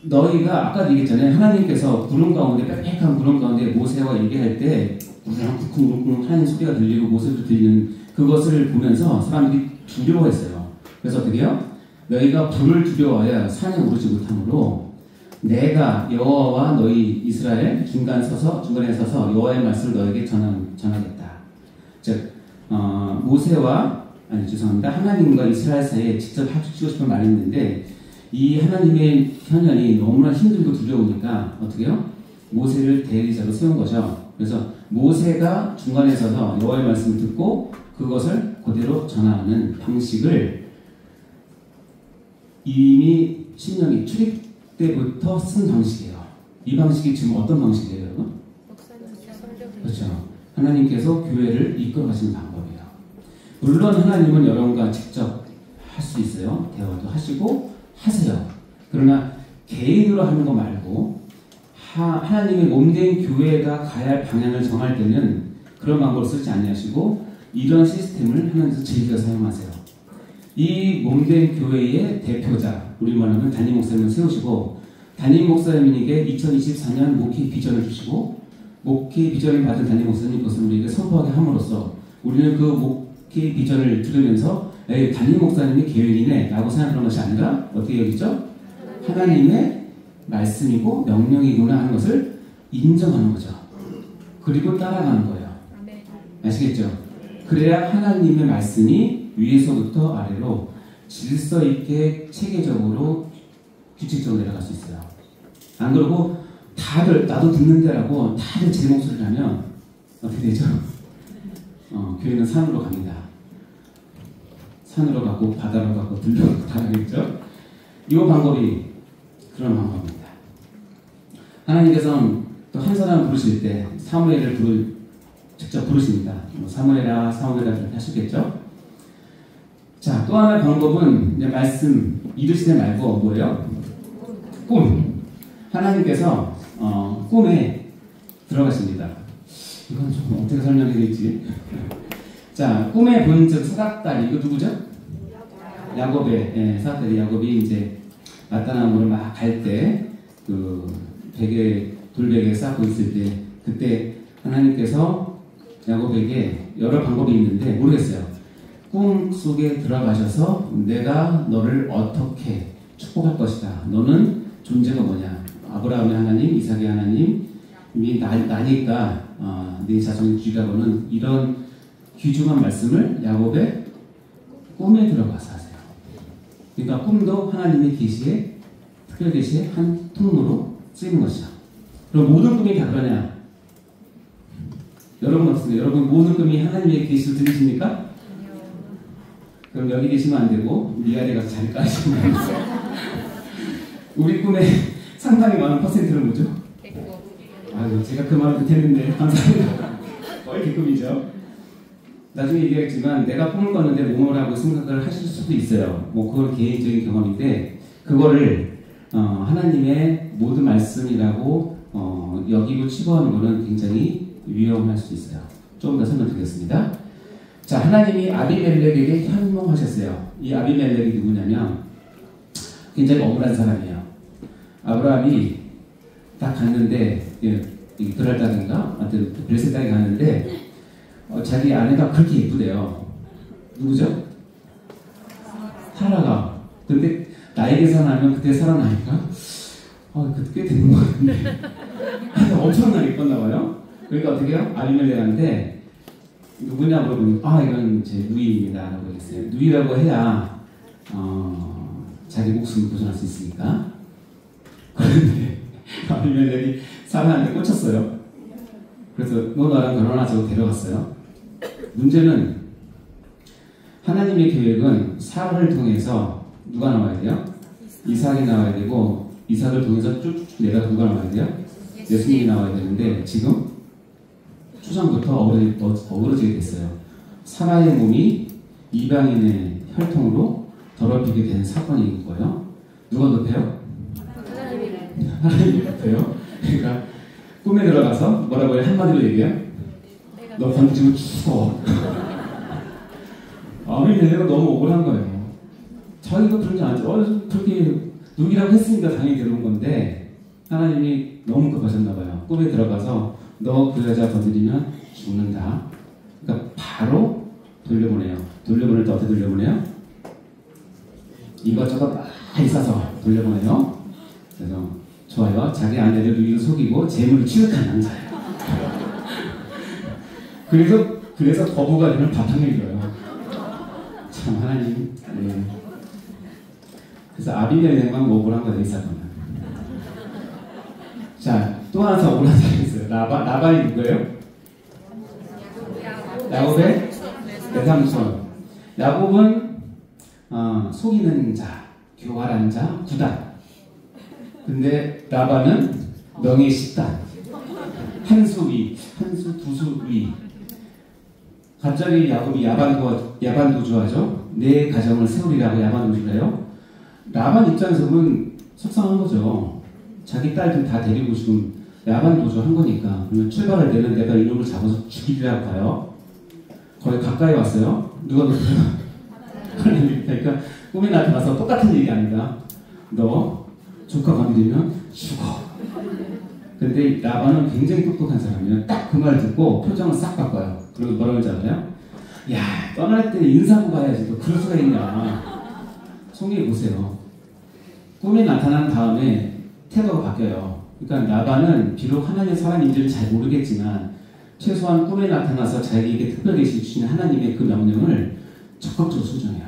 너희가 아까도 얘기했잖아요. 하나님께서 구름 가운데, 빽빽한 구름 가운데 모세와 얘기할 때 우렁쿵 하는 소리가 들리고 모습도 들리는 그것을 보면서 사람들이 두려워했어요. 그래서 어떻게 해요? 너희가 불을 두려워하여 산에 오르지 못하므로 내가 여호와와 너희 이스라엘 중간에 서서 여호와의 말씀을 너에게 전하겠다. 즉 하나님과 이스라엘 사이에 직접 합치고 싶은 말이 있는데, 이 하나님의 현현이 너무나 힘들고 두려우니까 어떻게 해요? 모세를 대리자로 세운 거죠. 그래서 모세가 중간에 서서 여호와의 말씀을 듣고 그것을 그대로 전하는 방식을 이미 신명기 출입 때부터 쓴 방식이에요. 이 방식이 지금 어떤 방식이에요, 여러분? 그렇죠. 하나님께서 교회를 이끌어 가시는 방법이에요. 물론 하나님은 여러분과 직접 할 수 있어요. 대화도 하시고 하세요. 그러나 개인으로 하는 거 말고 하나님의 몸된 교회가 가야 할 방향을 정할 때는 그런 방법을 쓰지 아니하시고 이런 시스템을 하나님께서 즐겨 사용하세요. 이 몸된 교회의 대표자, 우리 말하면 담임 목사님을 세우시고 담임 목사님에게 2024년 목회 비전을 주시고 목회 비전을 받은 담임 목사님 그것을 우리에게 선포하게 함으로써 우리는 그 목회 비전을 들으면서 담임 목사님의 계획이네 라고 생각하는 것이 아니라 어떻게 여기죠? 하나님의 말씀이고 명령이구나 하는 것을 인정하는 거죠. 그리고 따라가는 거예요. 아시겠죠? 그래야 하나님의 말씀이 위에서부터 아래로 질서 있게 체계적으로 규칙적으로 내려갈 수 있어요. 안 그러고 다들 나도 듣는데라고 다들 제 목소리를 하면 어떻게 되죠? 교회는 산으로 갑니다. 산으로 가고 바다로 가고 들로 가고 다 가겠죠? 이 방법이 그런 방법입니다. 하나님께서는 또 한 사람 부르실 때 사무엘을 직접 부르십니다. 사무엘아 사무엘아 이렇게 하시겠죠? 자, 또 하나의 방법은 이제 말씀 이르시되 말고 뭐예요? 꿈. 하나님께서 꿈에 들어가십니다. 이건 좀 어떻게 설명해야 될지. 자, 꿈에 본 즉 사닥다리 이거 누구죠? 야곱의 사닥다리 야곱이 이제 마따나무를 막 갈 때 그 돌베개에 쌓고 있을 때 그때 하나님께서 야곱에게 여러 방법이 있는데 모르겠어요. 꿈 속에 들어가셔서 내가 너를 어떻게 축복할 것이다. 너는 존재가 뭐냐? 아브라함의 하나님, 이삭의 하나님이 나니까 네 자손이 주라고는 이런 귀중한 말씀을 야곱의 꿈에 들어가서 하세요. 그러니까 꿈도 하나님의 계시의 특별 계시의 한 통로로 쓰이는 것이죠. 그럼 모든 꿈이 다 그러냐? 여러분 없습니다. 여러분 모든 꿈이 하나님의 계시를 들으십니까? 그럼 여기 계시면 안 되고 미아래 가서 잘 까시면 우리 꿈의 상당히 많은 퍼센트는 뭐죠? 아유, 제가 그 말을 못했는데 감사합니다. 거의 개꿈이죠. 나중에 얘기하겠지만 내가 꿈을 꿨는데 뭐라고 생각을 하실 수도 있어요. 뭐 그건 개인적인 경험인데 그거를 하나님의 모든 말씀이라고 여기고 치부하는 것은 굉장히 위험할 수 있어요. 조금 더 설명드리겠습니다. 자, 하나님이 아비멜렉에게 현몽하셨어요. 이 아비멜렉이 누구냐면 굉장히 억울한 사람이에요. 아브라함이 딱 갔는데 그랄 땅인가? 하여튼 블레셋 땅에 갔는데 자기 아내가 그렇게 예쁘대요. 누구죠? 사라가. 근데 나이 계산하면 그때 살아나니까 그때 꽤 되는 거 같은데 엄청나게 예뻤나 봐요. 그러니까 어떻게 해요? 아비멜렉한테 누구냐 물어보니 이건 제 누이입니다 라고 했어요. 누이라고 해야 자기 목숨을 보존할 수 있으니까. 그런데 아비멜렉이 사라한테 꽂혔어요. 그래서 너 나랑 결혼하자고 데려갔어요. 문제는 하나님의 계획은 사라를 통해서 누가 나와야 돼요? 이삭이 나와야 되고 이삭을 통해서 쭉쭉 내가 누가 나와야 돼요? 예수님이 나와야 되는데 지금 초장부터 어그러지게 됐어요. 사라의 몸이 이방인의 혈통으로 더럽히게 된 사건인 거예요. 누가 높여요? 하나님이 높여요. 그러니까 꿈에 들어가서 뭐라고 해요? 한마디로 얘기해요? 너 건지고 죽어. 아비멜렉은 너무 억울한 거예요. 자기가 그런 줄 알죠. 그렇게 누기라고 했으니까 당연히 데려온 건데 하나님이 너무 급하셨나봐요. 꿈에 들어가서 너 그 여자 건드리면 죽는다. 그러니까 바로 돌려보내요. 돌려보낼 때 어떻게 돌려보내요? 이것저것 많이 싸서 돌려보내요. 그래서 좋아요. 자기 아내를 누이를 속이고 재물을 취득한 남자예요. 그래서 거부가 되면 바탕을 줘요. 참 하나님. 네. 그래서 아비멜렉만 억울한 거예요. 이 사건은. 자, 또 하나 억울한 사람이 있어요. 라반이 누구예요? 야곱의 외삼촌. 야곱은 속이는 자, 교활한 자, 구단. 근데 라반은 명예식단, 한수위, 두수위. 갑자기 야곱이 야반도주하죠. 내 가정을 세우리라고 야반도주를 해요. 라반 입장에서 보면 속상한 거죠. 자기 딸들 다 데리고 지금 야반 도주한 거니까. 그러면 출발할 때는 내가 이놈을 잡아서 죽이려고 가요. 거의 가까이 왔어요. 누가 그래요? 그러니까 꿈에 나타나서 똑같은 얘기 아니다. 너 조카 건드리면 죽어. 근데 라반은 굉장히 똑똑한 사람이에요. 딱 그 말 듣고 표정을 싹 바꿔요. 그리고 뭐라고 하지 않아요? 야, 떠날 때는 인사하고 가야지. 너 그럴 수가 있냐. 성경에 보세요. 꿈에 나타난 다음에 태도가 바뀌어요. 그러니까 라반은 비록 하나님의 사람인지를 잘 모르겠지만 최소한 꿈에 나타나서 자기에게 특별히 주신 하나님의 그 명령을 적극적으로 순종해요.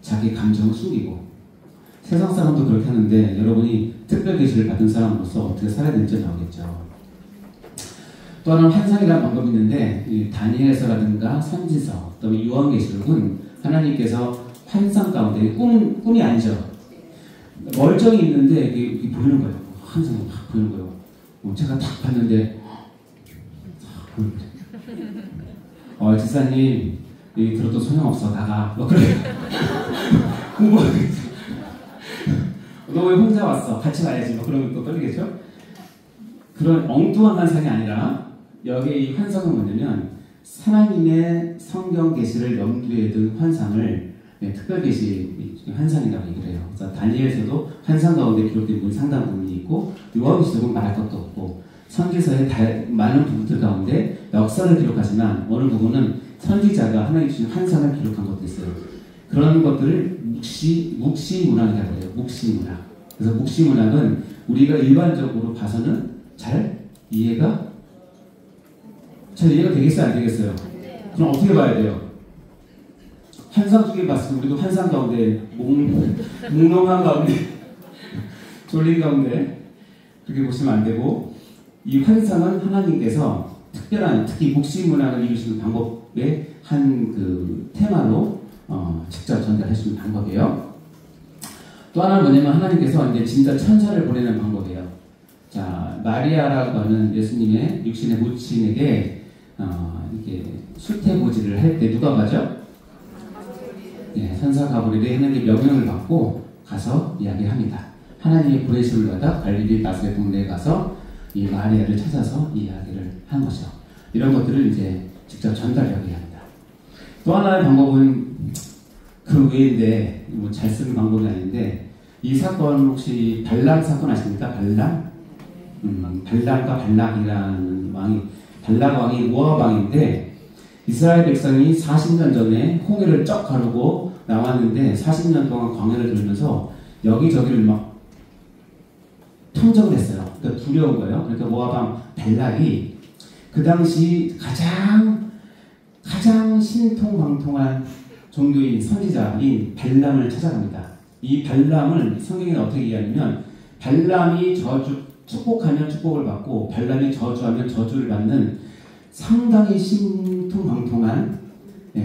자기 감정을 숨기고. 세상 사람도 그렇게 하는데 여러분이 특별 계시를 받은 사람으로서 어떻게 살아야 될지 나오겠죠. 또 하나는 환상이라는 방법이 있는데 이 다니엘서라든가 선지서 또 요한계시록은 하나님께서 환상 가운데 꿈이 아니죠. 멀쩡히 있는데 이게 보이는 거예요. 환상이 막 보이는 거예요. 제가 딱 봤는데 지사님 여기 들어도 소용없어. 나가. 뭐 그래. 너 왜 혼자 왔어? 같이 가야지. 뭐 그러면 또 떨리겠죠? 그런 엉뚱한 환상이 아니라 여기 이 환상은 뭐냐면 하나님의 성경 계시를 염두에 둔 환상을 특별 계시 환상이라고 얘기를 해요. 그래서 다니엘서도 환상 가운데 기록된 부분이 상당 부분이 있고 요한계시록은 말할 것도 없고 선지서의 많은 부분들 가운데 역사를 기록하지만 어느 부분은 선지자가 하나님 주신 환상을 기록한 것도 있어요. 그런 것들을 묵시문학이라고 해요. 묵시문학. 그래서 묵시문학은 우리가 일반적으로 봐서는 잘 이해가 되겠어요? 안 되겠어요? 그럼 어떻게 봐야 돼요? 환상 속에 봤으면 우리도 환상 가운데 몽롱한 가운데 졸린 가운데 그렇게 보시면 안 되고 이 환상은 하나님께서 특히 묵시문학을 이루시는 방법의 한 그 테마로 직접 전달해 주는 방법이에요. 또 하나는 뭐냐면 하나님께서 이제 진짜 천사를 보내는 방법이에요. 자, 마리아라고 하는 예수님의 육신의 모친에게 이렇게 수태고지를 할 때 누가 가죠? 예, 천사 가브리엘이 하나님의 명령을 받고 가서 이야기합니다. 하나님의 보내심을 받아 갈릴리 나사렛 동네에 가서 이 마리아를 찾아서 이야기를 한 것이죠. 이런 것들을 이제 직접 전달하게 합니다. 또 하나의 방법은 그 외인데 뭐 잘 쓰는 방법이 아닌데 이 사건 혹시 발람 사건 아십니까? 발람? 발람과 발락이라는 발락 왕이 모압 왕인데 이스라엘 백성이 40년 전에 홍해를 쩍 가르고 나왔는데 40년 동안 광야를 돌면서 여기저기를 막 평정을 했어요. 그러니까 두려운 거예요. 그러니까 모압 왕 발락이 그 당시 가장 신통방통한 종교인 선지자인 발람을 찾아갑니다. 이 발람을 성경에는 어떻게 이해하냐면 발람이 축복하면 축복을 받고 발람이 저주하면 저주를 받는 상당히 신통방통한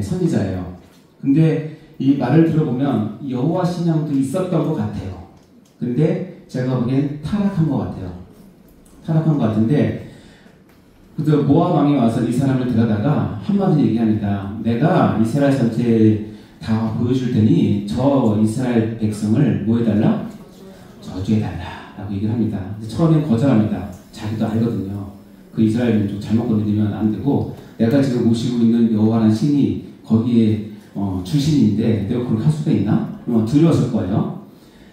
선지자예요. 근데 이 말을 들어보면 여호와 신앙도 있었던 것 같아요. 근데 제가 보기엔 타락한 것 같아요. 타락한 것 같은데 그래서 모압 왕이 와서 이 사람을 데려다가 한마디 얘기합니다. 내가 이스라엘 전체 다 보여줄 테니 저 이스라엘 백성을 뭐 해달라? 저주해달라 라고 얘기를 합니다. 처음엔 거절합니다. 자기도 알거든요. 그 이스라엘 민족 잘못 건드리면 안 되고 내가 지금 모시고 있는 여호와라는 신이 거기에 주신인데 내가 그렇게 할 수가 있나? 두려웠을 거예요.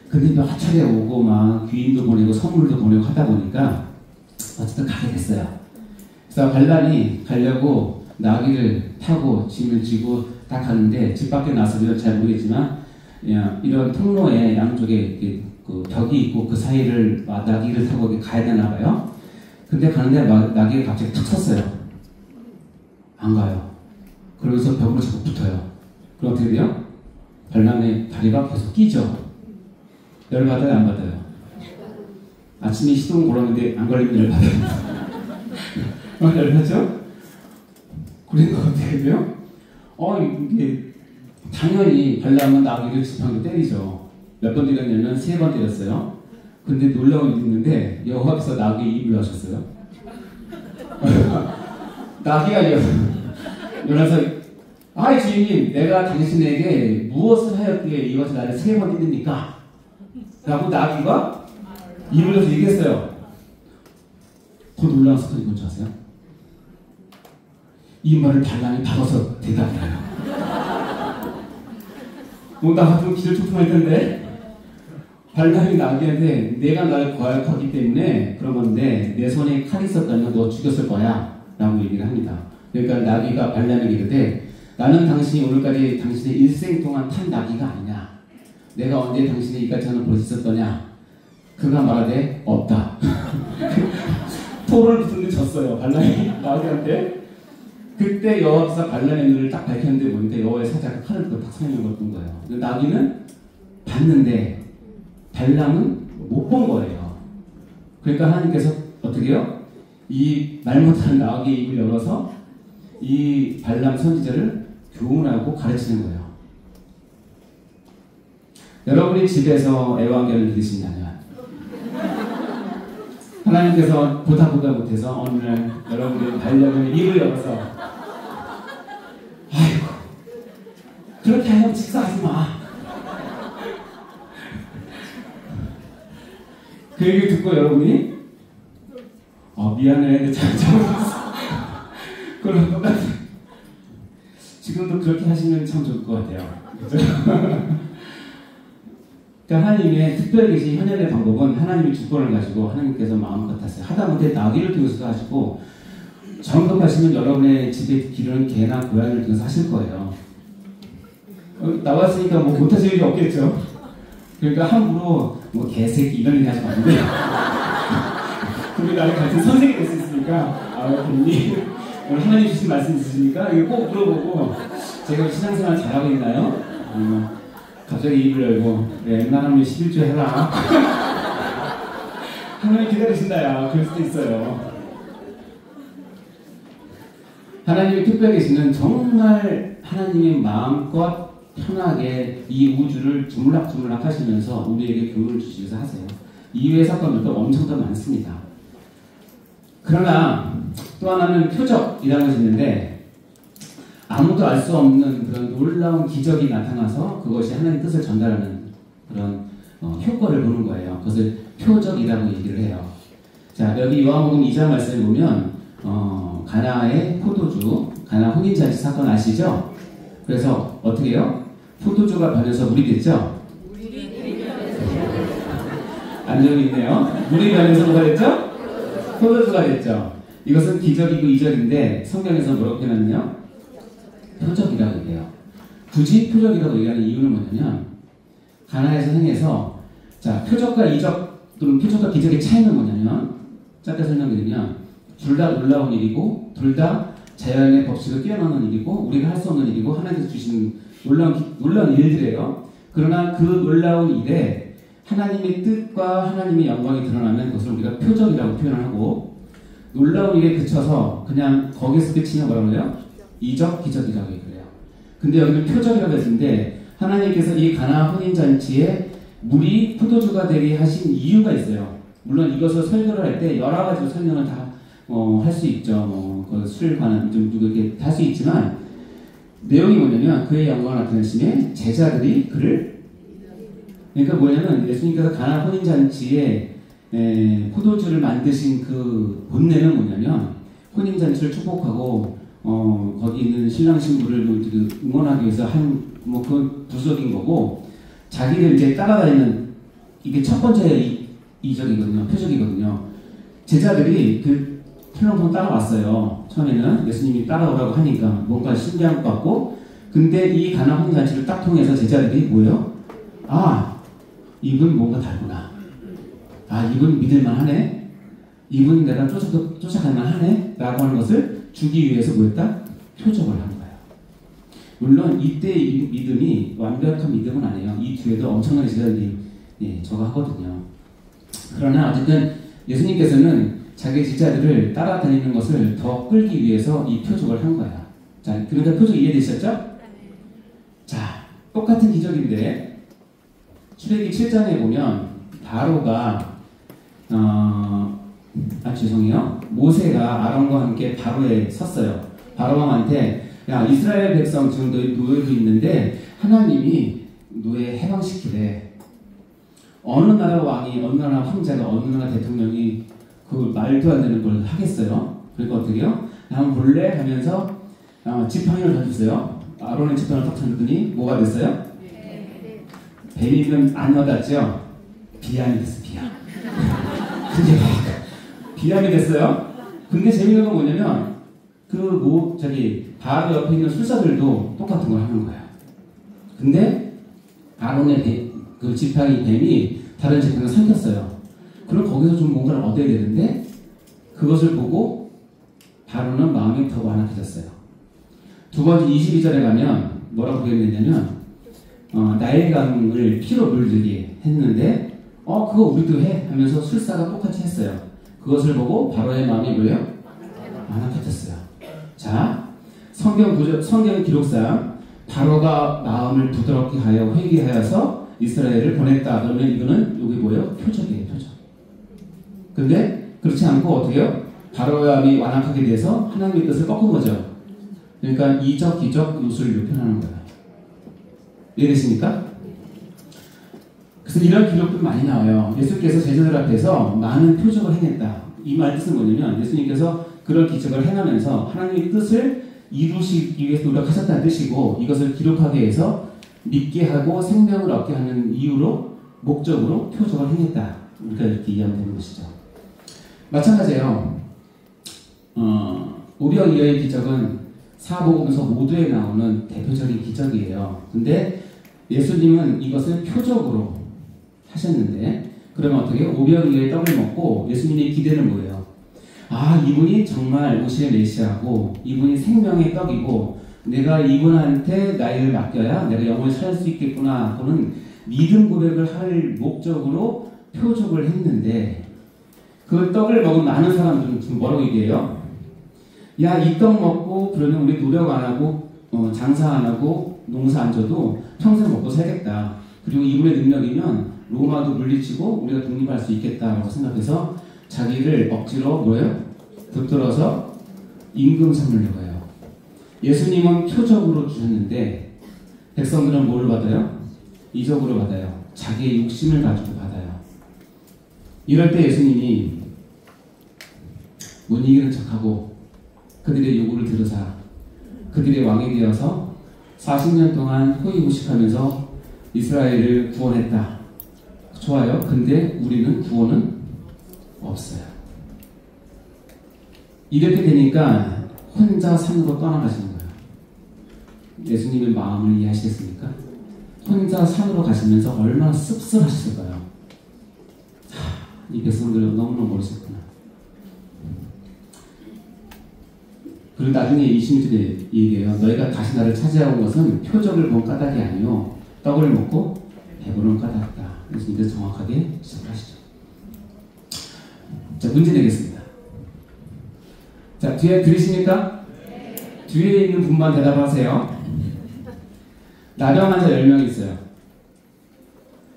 근데 몇 차례 오고 막 귀인도 보내고 선물도 보내고 하다 보니까 어쨌든 가게 됐어요. 그래서 발람이 가려고 나귀를 타고 짐을 지고 딱 가는데 집 밖에 나서면 잘 모르겠지만 이런 통로에 양쪽에 그 벽이 있고 그 사이를 나귀를 타고 가야 되나 봐요. 근데 가는데 나귀가 갑자기 탁 섰어요. 안 가요. 그러면서 벽으로 자꾸 붙어요. 그럼 어떻게 돼요? 발람의 다리가 계속 끼죠. 열받아요? 안 받아요? 아침에 시동 걸었는데 안 걸리면 열받아요. 열받죠? 그러니까 어떻게 돼요? 이게 당연히 발람은 나귀를 지팡이로 때리죠. 몇 번 때렸냐면 3번 때렸어요. 근데 놀라운 일이 있는데 여호와께서 나귀의 입을 하셨어요. 나귀가 일어나서 주인님 내가 당신에게 무엇을 하였기에 이것을 나를 3번 때립니까? 라고 나귀가 입을 해서 얘기했어요. 더 놀라운 사건이 뭔지 아세요? 이 말을 발람이 받아서 대답을 해요. 나 좀 기절초풍할 텐데. 발람이 나귀한테 내가 날 거역하기 때문에 그런 건데 내 손에 칼이 있었다면 너 죽였을 거야 라고 얘기를 합니다. 그러니까 나귀가 발람에게 이르되 나는 당신이 오늘까지 당신의 일생 동안 탄 나귀가 아니냐. 내가 언제 당신의 이같이 하는 버릇이 있었더냐. 그가 말하되 없다. 토론을 붙는데 졌어요. 발람이 나귀한테. 그때 여호와께서 발람의 눈을 딱 밝혔는데 보니까 여호와의 사자가 칼을 들고 딱 서 있는 걸 본 거예요. 나귀는 봤는데 발람은 못 본 거예요. 그러니까 하나님께서 어떻게 해요? 이 말 못하는 나귀의 입을 열어서 이 발람 선지자를 교훈하고 가르치는 거예요. 여러분이 집에서 애완견을 기르신다면 하나님께서 보다 못해서 어느 날 여러분의 반려견의 입을 열어서 아이고 그렇게 하면 식사하지 마. 그 얘기 듣고 여러분이 미안해 내 잘못했어. 그럼 똑같아. 지금도 그렇게 하시면 참 좋을 것 같아요. 그렇죠? 그러니까 하나님의 특별히 계신 현현의 방법은 하나님의 주권을 가지고 하나님께서 마음껏 하세요. 하다못해 나귀를 통해서도 하시고 정급하시면 여러분의 집에 기르는 개나 고양이를 통해서 하실 거예요. 나왔으니까 뭐 못하실 일이 없겠죠. 그러니까 함부로 뭐 개새끼 이런 얘기 하지 마는데 그리고 나를 같은 선생이 될 수 있으니까 괜히 오늘 하나님 주신 말씀 있으십니까? 이거 꼭 물어보고 제가 신앙생활 잘하고 있나요? 갑자기 입을 열고 웬만하면 11조 해라. 하나님 기다리신다 야 그럴 수도 있어요. 하나님의 특별히 계시는 정말 하나님의 마음껏 편하게 이 우주를 주물락주물락 하시면서 우리에게 교훈을 주시기 위해서 하세요. 이외의 사건들도 엄청 더 많습니다. 그러나 또 하나는 표적이라는 것이 있는데 아무도 알 수 없는 그런 놀라운 기적이 나타나서 그것이 하나님의 뜻을 전달하는 그런 효과를 보는 거예요. 그것을 표적이라고 얘기를 해요. 자, 여기 요한복음 2장 말씀을 보면 가나의 포도주, 가나 혼인잔치 사건 아시죠? 그래서 어떻게 해요? 포도주가 변해서 물이 됐죠? 안정이 있네요. 물이 변해서 뭐가 됐죠? 포도주가 됐죠. 이것은 기적이고 이적인데 성경에서 뭐라고 표현하느냐? 표적이라고 얘기해요. 굳이 표적이라고 얘기하는 이유는 뭐냐면 가나에서 행해서 자 표적과 이적 또는 표적과 기적의 차이는 뭐냐면 짧게 설명드리면 둘 다 놀라운 일이고 둘 다 자연의 법칙을 뛰어넘는 일이고 우리가 할 수 없는 일이고 하나님께서 주신 놀라운 일들이에요. 그러나 그 놀라운 일에 하나님의 뜻과 하나님의 영광이 드러나면 그것을 우리가 표적이라고 표현을 하고 놀라운 일에 그쳐서 그냥 거기서 끝이면 뭐라고 해요? 이적, 기적이라고 얘기를 해요. 근데 여기는 표적이라고 했는데 하나님께서 이 가나 혼인잔치에 물이 포도주가 되게 하신 이유가 있어요. 물론 이것을 설교를 할 때 여러 가지 설명을 다 할 수 있죠. 그 술 관한 좀 이렇게 할 수 있지만 내용이 뭐냐면 그의 영광을 나타내심에 제자들이 그를 그러니까 뭐냐면 예수님께서 가나 혼인잔치에 포도주를 만드신 그 본내는 뭐냐면 혼인잔치를 축복하고 거기 있는 신랑 신부를 뭐 응원하기 위해서 한 뭐 그건 부수적인 거고 자기를 이제 따라다니는 이게 첫 번째 이적이거든요. 표적이거든요. 제자들이 그 틀렁텅 따라왔어요. 처음에는 예수님이 따라오라고 하니까 뭔가 신기한 것 같고 근데 이 가나 혼인잔치를 딱 통해서 제자들이 뭐예요? 아 이분 뭔가 다르구나. 아 이분 믿을만 하네. 이분 내가 쫓아갈만 하네 라고 하는 것을 주기 위해서 뭐였다? 표적을 한 거예요. 물론 이때의 믿음이 완벽한 믿음은 아니에요. 이 뒤에도 엄청나게 제자들이 저거 하거든요. 그러나 어쨌든 예수님께서는 자기 제자들을 따라다니는 것을 더 끌기 위해서 이 표적을 한 거야. 자, 그러니까 표적 이해되셨죠? 자, 똑같은 기적인데 출애굽기 7장에 보면 바로가 죄송해요. 모세가 아론과 함께 바로에 섰어요. 바로왕한테 야 이스라엘 백성 지금 너희 노예도 있는데 하나님이 노예 해방시키래. 어느 나라 왕이 어느 나라 황제가 어느 나라 대통령이 그 말도 안 되는 걸 하겠어요. 그러니까 어떻게 해요? 나는 몰래 하면서 지팡이를 던졌어요. 아론의 지팡이를 딱 던졌더니 뭐가 됐어요? 뱀이면 안 와닿죠? 비암이 됐어, 비암. 근데 비암이 됐어요. 근데 재밌는 건 뭐냐면 바로 옆에 있는 술사들도 똑같은 걸 하는 거예요. 근데 아론의 그 지팡이 뱀이 다른 지팡이를 삼켰어요. 그럼 거기서 좀 뭔가를 얻어야 되는데 그것을 보고 바로는 마음이 더 완악해졌어요. 두 번째 22절에 가면 뭐라고 표현했냐면 나일강을 피로 물들게 했는데 그거 우리도 해 하면서 술사가 똑같이 했어요. 그것을 보고 바로의 마음이 뭐예요? 완악해졌어요. 자, 성경 기록상 바로가 마음을 부드럽게 하여 회개하여서 이스라엘을 보냈다. 그러면 이거는 여기 뭐예요? 표적이에요, 표적. 근데 그렇지 않고 어떻게 해요? 바로의 마음이 완악하게 돼서 하나님의 뜻을 꺾은 거죠. 그러니까 이적, 기적, 요술을 표현하는 거예요. 이해되십니까? 그래서 이런 기록도 많이 나와요. 예수께서 제자들 앞에서 많은 표적을 행했다. 이 말 뜻은 뭐냐면 예수님께서 그런 기적을 행하면서 하나님의 뜻을 이루시기 위해서 노력하셨다는 뜻이고 이것을 기록하게 해서 믿게 하고 생명을 얻게 하는 이유로 목적으로 표적을 행했다. 우리가 이렇게 이해하면 되는 것이죠. 마찬가지예요. 오병이어의 기적은 사복음서 모두에 나오는 대표적인 기적이에요. 근데 예수님은 이것을 표적으로 하셨는데 그러면 어떻게 오병이어의 떡을 먹고 예수님의 기대는 뭐예요? 이분이 정말 오실 메시아고 이분이 생명의 떡이고 내가 이분한테 나이를 맡겨야 내가 영원히 살 수 있겠구나 또는 믿음 고백을 할 목적으로 표적을 했는데 그 떡을 먹은 많은 사람들은 지금 뭐라고 얘기해요? 야, 이 떡 먹고 그러면 우리 노력 안 하고 장사 안 하고 농사 안 져도 평생 먹고 살겠다. 그리고 이분의 능력이면 로마도 물리치고 우리가 독립할 수 있겠다라고 생각해서 자기를 억지로 뭐예요? 붙들어서 임금 삼으려고 해요. 예수님은 표적으로 주셨는데 백성들은 뭘 받아요? 이적으로 받아요. 자기의 욕심을 가지고 받아요. 이럴 때 예수님이 못 이기는 척하고 그들의 요구를 들으사 그들의 왕이 되어서 40년 동안 호의무식하면서 이스라엘을 구원했다. 좋아요. 근데 우리는 구원은 없어요. 이렇게 되니까 혼자 산으로 떠나가시는 거예요. 예수님의 마음을 이해하시겠습니까? 혼자 산으로 가시면서 얼마나 씁쓸하셨을까요? 이 백성들은 너무나 모르셨구나. 그리고 나중에 26절에 얘기해요. 너희가 다시 나를 차지하온 것은 표적을 본 까닭이 아니요 떡을 먹고 배부른 까닭이다. 예수님께서 정확하게 지적을 하시죠. 자, 문제 내겠습니다. 자, 뒤에 들으십니까? 네. 뒤에 있는 분만 대답하세요. 나병 환자 10명이 있어요.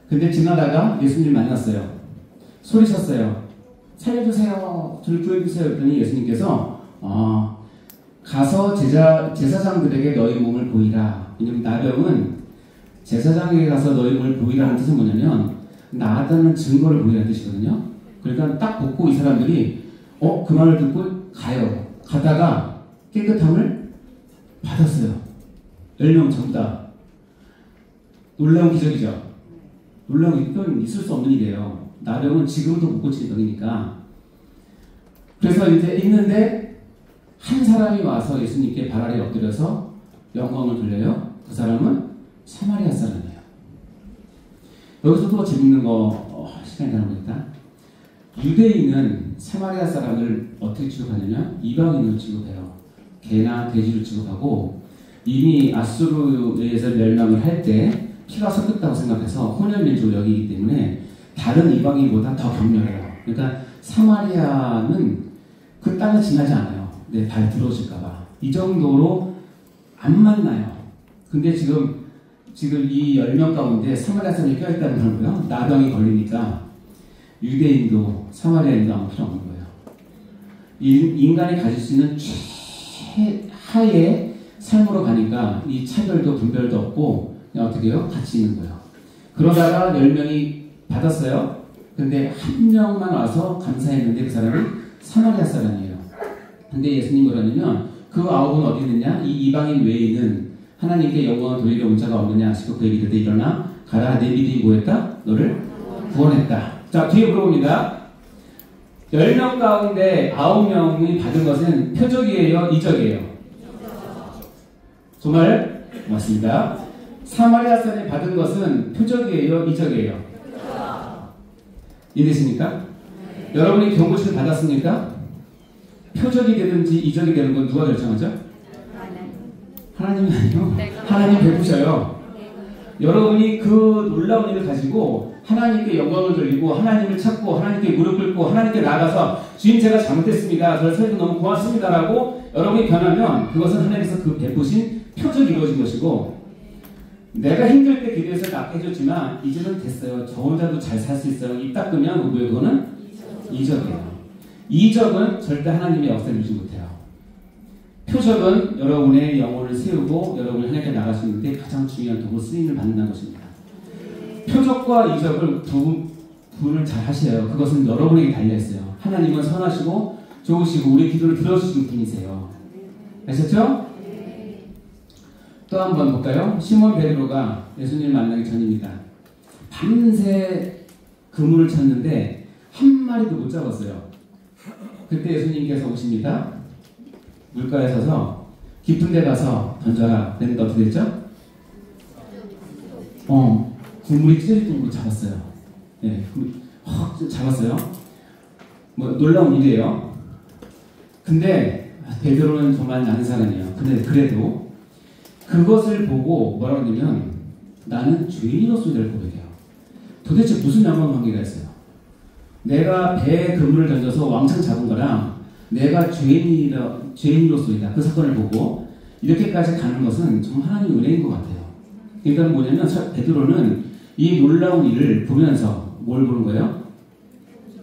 근데 지나다가 예수님 만났어요. 소리쳤어요. 살려주세요. 저를 구해주세요. 그랬더니 예수님께서 가서 제사장들에게 너희 몸을 보이라. 왜냐면 나병은 제사장에게 가서 너희 몸을 보이라는 뜻은 뭐냐면 나았다는 증거를 보이라는 뜻이거든요. 그러니까 딱 보고 이 사람들이 그 말을 듣고 가요. 가다가 깨끗함을 받았어요. 10명 전부 다. 놀라운 기적이죠. 놀라운 기적은 있을 수 없는 일이에요. 나병은 지금도 못 고치는 병이니까. 그래서 이제 있는데 한 사람이 와서 예수님께 발 아래 엎드려서 영광을 돌려요. 그 사람은 사마리아 사람이에요. 여기서 또 재밌는 거 시간이 나옵니다. 유대인은 사마리아 사람을 어떻게 취급하냐면 이방인으로 취급해요. 개나 돼지로 취급하고 이미 아수르에서 멸망을 할 때 피가 섞였다고 생각해서 혼혈민족을 여기기 때문에 다른 이방인보다 더 격렬해요. 그러니까 사마리아는 그 땅을 지나지 않아요. 내 발 들어오실까봐. 이 정도로 안 만나요. 근데 지금 이 10명 가운데 사마리아 사람이 껴있다는 거고요. 나병이 걸리니까 유대인도 사마리아인도 아무 필요 없는 거예요. 인간이 가질 수 있는 최하의 삶으로 가니까 이 차별도 분별도 없고 그냥 어떻게 해요? 같이 있는 거예요. 그러다가 10명이 받았어요. 근데 한 명만 와서 감사했는데 그 사람이 사마리아 사람이에요. 근데 예수님 뭐라냐면 그 9은 어디 있느냐? 이 이방인 외에 있는 하나님께 영광을 돌리려 온 자가 없느냐 하시고 그에게 이르되 일어나 가라 내 믿음이 뭐했다? 너를 구원했다. 자, 뒤에 물어봅니다. 10명 가운데 9명이 받은 것은 표적이에요? 이적이에요? 정말 맞습니다. 사마리아 사람이 받은 것은 표적이에요? 이적이에요? 이해되십니까? 여러분이 경고식을 받았습니까? 표적이 되든지 이적이 되는 건 누가 결정하죠? 하나님이 아니요. 하나님 베푸셔요. 여러분이 그 놀라운 일을 가지고 하나님께 영광을 돌리고 하나님을 찾고 하나님께 무릎 꿇고 하나님께 나가서 주님 제가 잘못했습니다. 저를 살려서 너무 고맙습니다라고 여러분이 변하면 그것은 하나님께서 그 베푸신 표적이 이루어진 것이고 내가 힘들 때 기도해서 낫게 해줬지만 이제는 됐어요. 저 혼자도 잘 살 수 있어요. 입 닦으면 그거는 이적이에요. 이적은 절대 하나님의 역사를 이루지 못해요. 표적은 여러분의 영혼을 세우고 여러분이 하나님께 나가시는데 가장 중요한 도구 쓰임을 받는다는 것입니다. 표적과 이적을 두 분을 잘 하셔요. 그것은 여러분에게 달려있어요. 하나님은 선하시고 좋으시고 우리 기도를 들어주시는 분이세요. 아셨죠? 또 한 번 볼까요? 시몬 베드로가 예수님을 만나기 전입니다. 밤새 그물을 쳤는데 한 마리도 못 잡았어요. 그때 예수님께서 오십니다. 물가에 서서 깊은 데 가서 던져라. 그랬는데 어떻게 됐죠? 그물이 찢어질 정도로 잡았어요. 네, 확 잡았어요. 뭐 놀라운 일이에요. 근데 베드로는 정말 나는 사람이에요. 근데 그래도 그것을 보고 뭐라고 하냐면 나는 죄인으로서 될 고백해요. 도대체 무슨 연관관계가 있어요? 내가 배에 그물을 던져서 왕창 잡은 거랑 내가 죄인으로서이다. 그 사건을 보고 이렇게까지 가는 것은 정말 하나님의 은혜인 것 같아요. 그러니까 뭐냐면 베드로는 이 놀라운 일을 보면서 뭘 보는 거예요?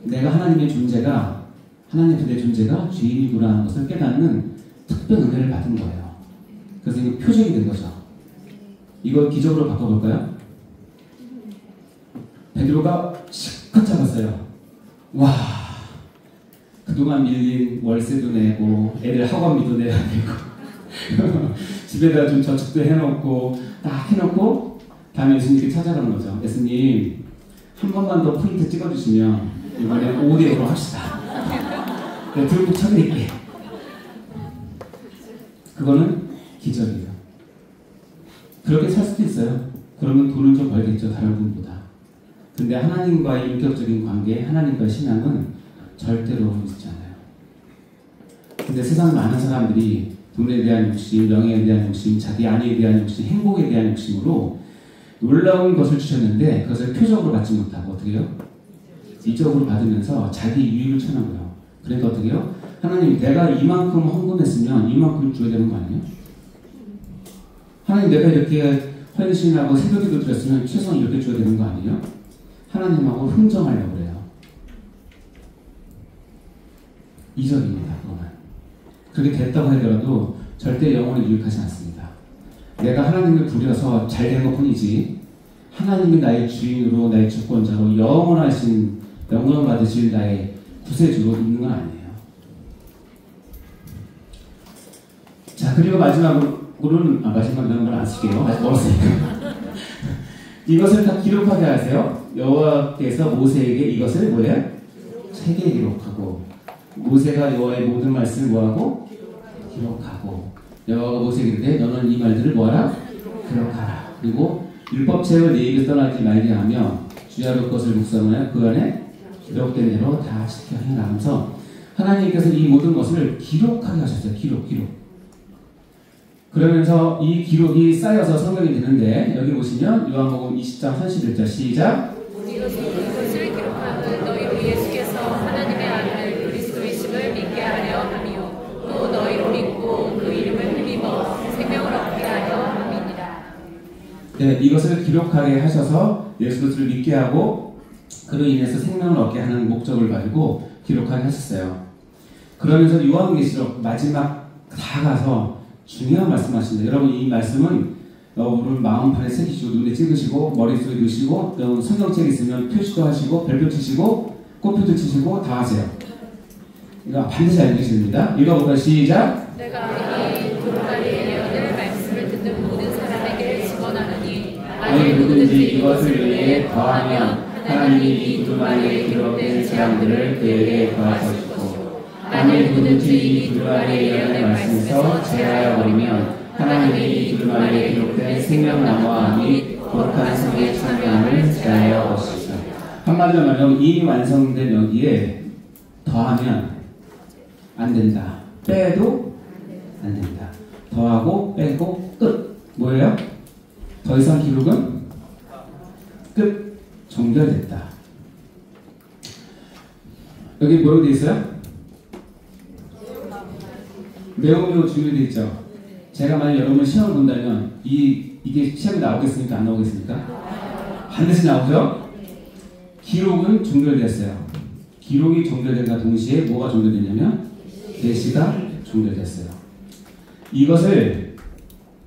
내가 하나님의 존재가 하나님 내 존재가 죄인이구나 하는 것을 깨닫는 특별 은혜를 받은 거예요. 그래서 이게 표적이 된 거죠. 이걸 기적으로 바꿔볼까요? 베드로가 실컷 잡았어요. 와, 그동안 밀린 월세도 내고 애들 학원비도 내야 되고 집에다 좀 저축도 해놓고 딱 해놓고 다음에 예수님께 찾아가는 거죠. 예수님 한 번만 더 포인트 찍어주시면 이번에 5대5로 합시다. 내가 들고 쳐드릴게. 그거는 기적이에요. 그렇게 살 수도 있어요. 그러면 돈을 좀 벌겠죠. 다른 분보다. 근데 하나님과의 인격적인 관계, 하나님과의 신앙은 절대로 있지 않아요. 근데 세상 많은 사람들이 돈에 대한 욕심, 명예에 대한 욕심, 자기 안위에 대한 욕심, 행복에 대한 욕심으로 놀라운 것을 주셨는데 그것을 표적으로 받지 못하고 어떻게 해요? 이적으로 받으면서 자기 유익을 찾는 거예요. 그러니까 어떻게 해요? 하나님 내가 이만큼 헌금했으면 이만큼 줘야 되는 거 아니에요? 하나님 내가 이렇게 헌신하고 새벽기도 드렸으면 최소한 이렇게 줘야 되는 거 아니에요? 하나님하고 흥정하려고 그래요. 이적입니다. 그거는. 그렇게 됐다고 하더라도 절대 영혼을 유익하지 않습니다. 내가 하나님을 부려서 잘된 것 뿐이지 하나님이 나의 주인으로 나의 주권자로 영원하신 영광 받으실 나의 구세주로 있는 건 아니에요. 자, 그리고 마지막으로는 마지막이라는 걸 안 쓸게요. 아직 멀었으니까. 이것을 다 기록하게 하세요. 여호와께서 모세에게 이것을 뭐예요? 책에 기록하고 모세가 여호와의 모든 말씀을 뭐하고? 기록하고 여호와가 모세에게 이르되 너는 이 말들을 뭐하라? 기록하라. 그리고 율법책을 내 입에 떠나지 말게 하며 주야로 것을 묵상하여 그 안에 기록된 대로 다 지켜 행하면서 하나님께서 이 모든 것을 기록하게 하셨어요. 기록. 그러면서 이 기록이 쌓여서 성경이 되는데 여기 보시면 요한복음 20장 31절 시작. 이것을 기록하는 너희로 예수께서 하나님의 아들 그리스도이심을 믿게 하려 하며 또 너희로 믿고 그 이름을 힘입어 생명을 얻게 하려 함이니라. 네, 이것을 기록하게 하셔서 예수 그리스도를 믿게 하고 그로 인해서 생명을 얻게 하는 목적을 가지고 기록하게 하셨어요. 그러면서 요한계시록 마지막 다 가서 중요한 말씀하십니다. 여러분 이 말씀은 오늘 마음판에 새기시고 눈에 찍으시고 머릿속에 넣으시고 또 성경책 있으면 표시도 하시고 별표 치시고 꽃표도 치시고 다 하세요. 이거 반드시 알고 계셔야 됩니다. 읽어볼까요? 시작. 내가 이 두루마리의 예언을 말씀을 듣는 모든 사람에게 증언하노니 만일 누구든지 이것을 위해 더하면 하나님이 이 두루마리에 기록된 재앙들을 그에게 더할 것이고 만일 누구든지 이 두루마리의 예언의 말씀에서 제하여 버리면 하나님이 이 두루마리에 기록된 생명나무와 및 거룩한 성의 참여함을 제하여 것이다. 한마디로 말하면 이미 완성된 여기에 더하면 안 된다. 빼도 안 된다. 더하고 빼고 끝. 뭐예요? 더 이상 기록은 끝. 종결됐다. 여기 뭐라고 되어 있어요? 매우 중요되어 있죠. 제가 만약 여러분 시험을 본다면 이게 시험에 나오겠습니까? 안 나오겠습니까? 반드시 나오죠? 기록은 종결됐어요. 기록이 종결된과 동시에 뭐가 종결됐냐면 계시가 종결됐어요. 이것을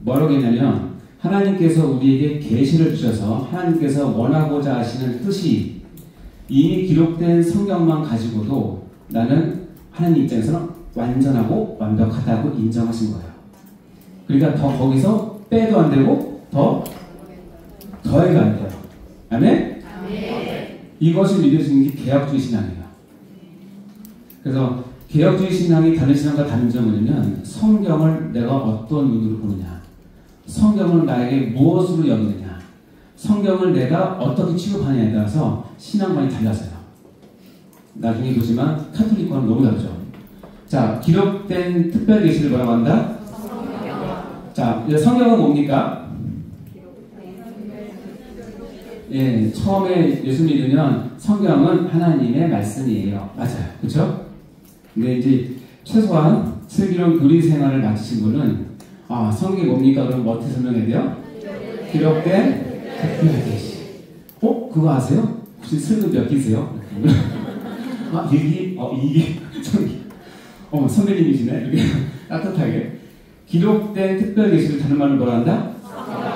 뭐라고 했냐면 하나님께서 우리에게 계시를 주셔서 하나님께서 원하고자 하시는 뜻이 이미 기록된 성경만 가지고도 나는 하나님 입장에서는 완전하고 완벽하다고 인정하신 거예요. 그러니까 더 거기서 빼도 안 되고 더해도 안 돼요. 아멘? 이것이 믿어지는 게 개혁주의 신앙이에요. 그래서 개혁주의 신앙이 다른 신앙과 다른 점은 뭐냐면 성경을 내가 어떤 눈으로 보느냐, 성경을 나에게 무엇으로 여기느냐, 성경을 내가 어떻게 취급하느냐에 따라서 신앙관이 달라져요. 나중에 보지만 카톨릭과는 너무 다르죠. 자, 기록된 특별 계시를 뭐라고 한다? 자, 성경은 뭡니까? 예, 처음에 예수 믿으면 성경은 하나님의 말씀이에요. 맞아요. 그렇죠? 근데 이제 최소한 슬기로운 교리 생활을 마치신 분은 성경이 뭡니까? 그럼 어떻게 설명해야 돼요? 기록된 특별 계시. 그거 아세요? 혹시 슬기 몇 기세요? 일기? 이기? 저기. 선배님이시네? 이렇게 따뜻하게. 기록된 특별 계시를 다른 말로 뭐라 한다?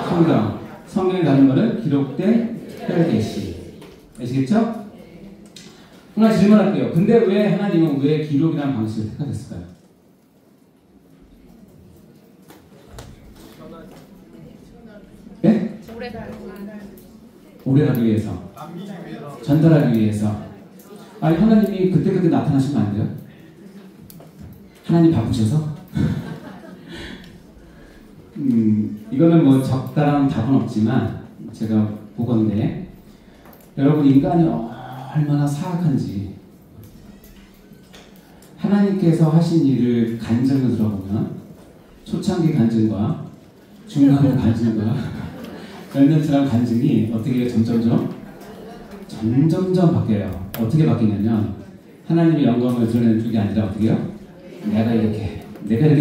성경. 성경의 다른 말은 기록된 특별 계시. 아시겠죠? 하나 질문할게요. 근데 왜 하나님은 왜 기록이라는 방식을 택하셨을까요? 네? 오래 가기 위해서. 전달하기 위해서. 아니, 하나님이 그때그때 나타나시면 안 돼요? 하나님 바쁘셔서? 이거는 뭐 적당한 답은 없지만 제가 보건데 여러분 인간이 얼마나 사악한지 하나님께서 하신 일을 간증을 들어보면 초창기 간증과 중간의 간증과 몇 년 지난 간증이 어떻게 점점점 바뀌어요. 어떻게 바뀌냐면 하나님의 영광을 드러내는 쪽이 아니라 어떻게 해요? 내가 이렇게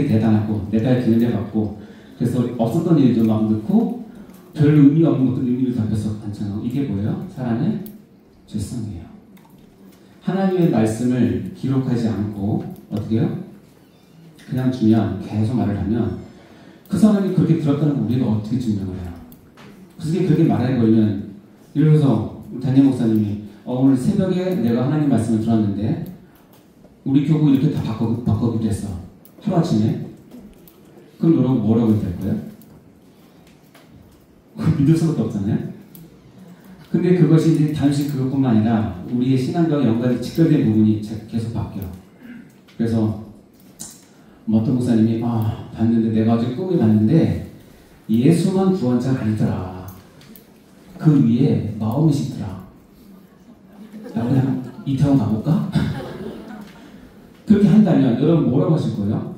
대단하고 내가 이렇게 은혜 받고 그래서 없었던 일도 막 넣고 별 의미 없는 것도 의미를 담겨서 간증하고 이게 뭐예요? 사람의 죄성이에요. 하나님의 말씀을 기록하지 않고 어떻게 해요? 그냥 주면 계속 말을 하면 그 사람이 그렇게 들었다는 걸 우리가 어떻게 증명을 해요? 그렇게 말해버리면 예를 들어서 단임 목사님이 오늘 새벽에 내가 하나님 말씀을 들었는데 우리 교구 이렇게 다 바꿔기로 했어. 하루아침에. 그럼 여러분 뭐라고 해야 될 거예요? 믿을 수밖에 없잖아요. 근데 그것이 이제 단지 그것뿐만 아니라 우리의 신앙과 연관이 직결된 부분이 계속 바뀌어요. 그래서 어떤 목사님이 봤는데 내가 어제 꿈을 봤는데 예수만 구원자가 아니더라. 그 위에 마음이 있더라. 나 그냥 이태원 가볼까? 그렇게 한다면 여러분 뭐라고 하실 거예요?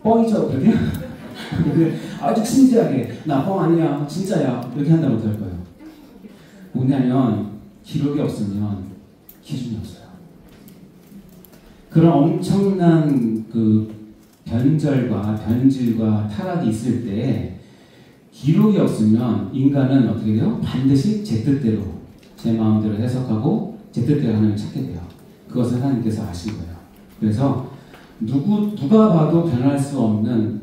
뻥이죠, 그렇게? 아주 진지하게 나 뻥 아니야, 진짜야 이렇게 한다면 어떡할 거예요? 뭐냐면 기록이 없으면 기준이 없어요. 그런 엄청난 그 변절과 변질과 타락이 있을 때 기록이 없으면 인간은 어떻게 돼요? 반드시 제 뜻대로 제 마음대로 해석하고 제 뜻대로 하나님을 찾게 돼요. 그것을 하나님께서 아신 거예요. 그래서 누가 봐도 변할 수 없는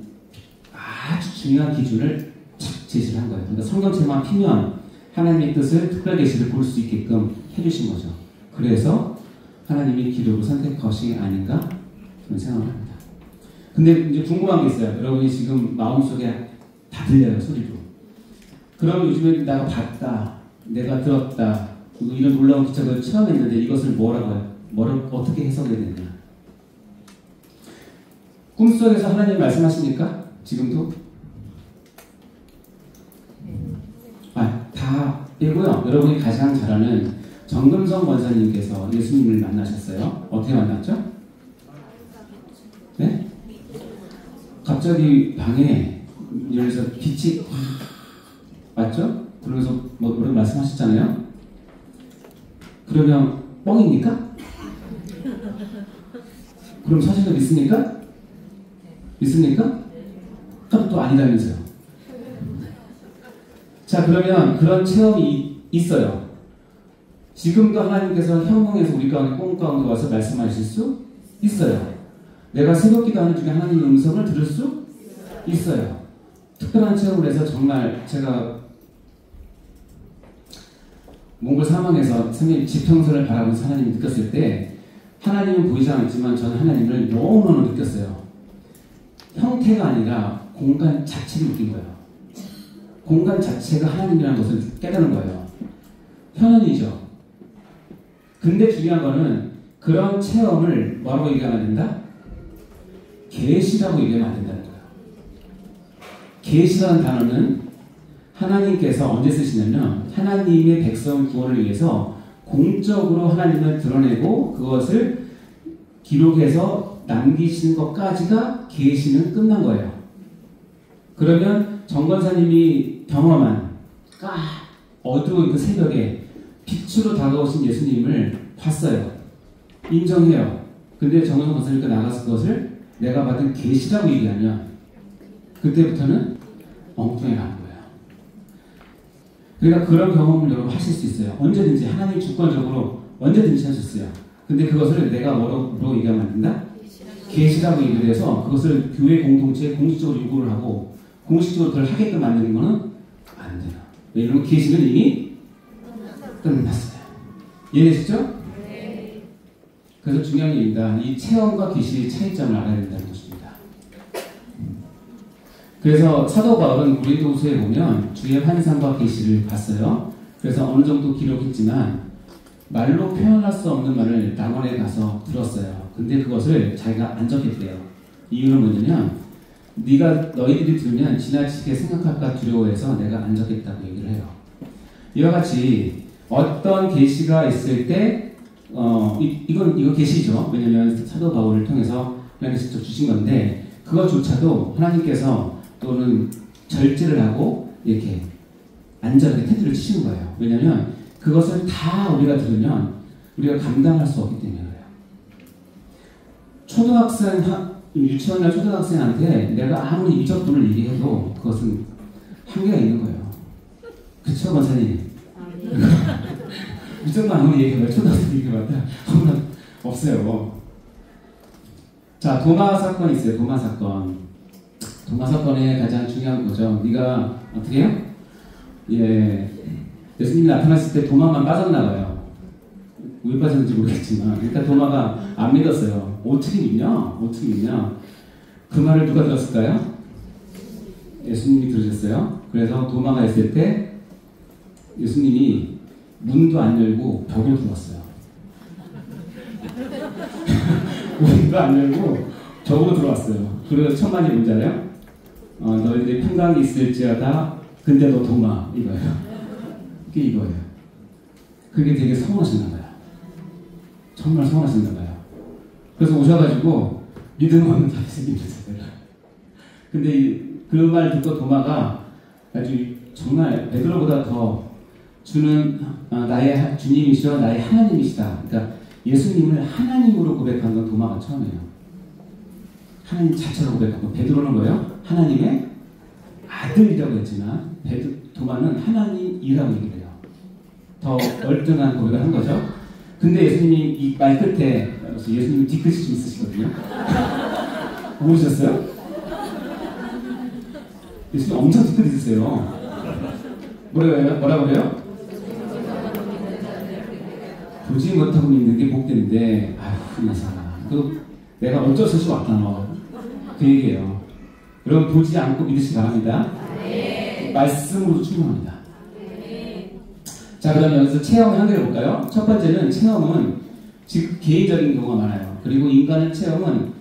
중요한 기준을 착 제시를 한 거예요. 그러니까 성경책만 피면 하나님의 뜻을 특별 계시를 볼 수 있게끔 해주신 거죠. 그래서 하나님이 기록을 선택한 것이 아닌가 저는 생각을 합니다. 근데 이제 궁금한 게 있어요. 여러분이 지금 마음속에 다 들려요, 소리로. 그럼 요즘에 내가 봤다, 내가 들었다, 이런 놀라운 기적을 처음 했는데 이것을 뭐라고 해요? 어떻게 해석해야 되냐? 꿈속에서 하나님 말씀하십니까? 지금도? 다 빼고요. 여러분이 가장 잘 아는 정금성 권사님께서 예수님을 만나셨어요. 어떻게 만났죠? 네? 갑자기 방에 여기서 빛이 맞죠? 그러면서 뭐라고 말씀하셨잖아요. 그러면 뻥입니까? 그럼 사실은 믿습니까? 믿습니까? 또 아니다면서요. 자, 그러면 그런 체험이 있어요. 지금도 하나님께서 현몽에서 우리 가운데 꿈 가운데 와서 말씀하실 수 있어요. 내가 새벽 기도하는 중에 하나님의 음성을 들을 수 있어요. 특별한 체험을 해서 정말 제가 몽골 사막에서 지평선을 바라보면서 하나님을 느꼈을 때 하나님은 보이지 않았지만 저는 하나님을 너무너무 느꼈어요. 형태가 아니라 공간 자체를 느낀 거예요. 공간 자체가 하나님이라는 것을 깨닫는 거예요. 현현이죠. 근데 중요한 거는 그런 체험을 뭐라고 얘기하면 안 된다? 계시라고 얘기하면 안 된다는 거예요. 계시라는 단어는 하나님께서 언제 쓰시냐면 하나님의 백성 구원을 위해서 공적으로 하나님을 드러내고 그것을 기록해서 남기시는 것까지가 계시는 끝난 거예요. 그러면 정권사님이 경험한 어두운 그 새벽에 빛으로 다가오신 예수님을 봤어요. 인정해요. 근데 정권 권사님께 나가서 그것을 내가 받은 계시라고 얘기하면 그때부터는 엉뚱해 가는 거예요. 그러니까 그런 경험을 여러분 하실 수 있어요. 언제든지 하나님 주권적으로 언제든지 할 수 있어요. 근데 그것을 내가 뭐라고 얘기하면 안 된다? 계시라고 얘기를 해서 그것을 교회 공동체에 공식적으로 요구를 하고 공식적으로 그걸 하게끔 만드는 거는 안 돼요. 왜냐하면 계시는 이미 끝났어요. 이해되시죠? 네. 그래서 중요한 얘기입니다. 이 체험과 계시의 차이점을 알아야 된다는 것입니다. 그래서 사도 바울은 고린도후서에 보면 주의 환상과 계시를 봤어요. 그래서 어느 정도 기록했지만 말로 표현할 수 없는 말을 낙원에 가서 들었어요. 근데 그것을 자기가 안 적겠대요. 이유는 뭐냐면 너희들이 들으면 지나치게 생각할까 두려워해서 내가 안 적겠다고 얘기를 해요. 이와 같이 어떤 계시가 있을 때 이거 계시죠. 왜냐면 사도 바울을 통해서 하나님께서 직접 주신 건데 그것조차도 하나님께서 또는 절제를 하고 이렇게 안전하게 텐트를 치시는 거예요. 왜냐면 그것을 다 우리가 들으면 우리가 감당할 수 없기 때문에 그래요. 유치원이나 초등학생한테 내가 아무리 이적분을 얘기해도 그것은 한계가 있는 거예요. 그쵸, 권사님? 이적만 아무리 얘기해봐요. 초등학생 얘기해봐요. 아무나 없어요. 자, 도마 사건이 있어요. 도마 사건. 도마 사건의 가장 중요한 거죠. 네가 어떻게 해요? 예수님이 나타났을 때 도마만 빠졌나봐요. 왜 빠졌는지 모르겠지만 일단 도마가 안 믿었어요. 어떻게 믿냐? 그 말을 누가 들었을까요? 예수님이 들으셨어요. 그래서 도마가 있을 때 예수님이 문도 안 열고 벽을 들었어요. 문도 안 열고 벽으로 들어왔어요. 그래서 첫 말이 뭔지 알아요? 너희들이 평강이 있을지어다 근데 너 도마 이거예요. 그게 이거예요. 그게 되게 서운하셨나 봐요. 정말 서운하셨나 봐요. 그래서 오셔가지고 믿음 없는 다윗을 믿으세요. 근데 그 말 듣고 도마가 아주 정말 베드로보다 더 나의 주님이시여 나의 하나님이시다. 그러니까 예수님을 하나님으로 고백한 건 도마가 처음이에요. 하나님 자체로 고백한 건 베드로는 뭐예요? 하나님의 아들이라고 했지만 도마는 하나님이라고 얘기를 해요. 더 얼등한 고백을 한 거죠. 근데 예수님이 이 말 끝에 예수님이 뒤끝이 좀 있으시거든요. 모르셨어요? 예수님 엄청 찌끄리세요. 뭐라 그래요? 보지 못하고 믿는 게 복된데, 아휴, 이 사람. 내가 어쩔 수 없이 왔다, 너. 그 얘기예요. 여러분, 보지 않고 믿으시기 바랍니다. 말씀으로 충분합니다. 자, 그럼 여기서 체험을 한개 해볼까요? 첫 번째는 체험은 지금 개인적인 경우가 많아요. 그리고 인간의 체험은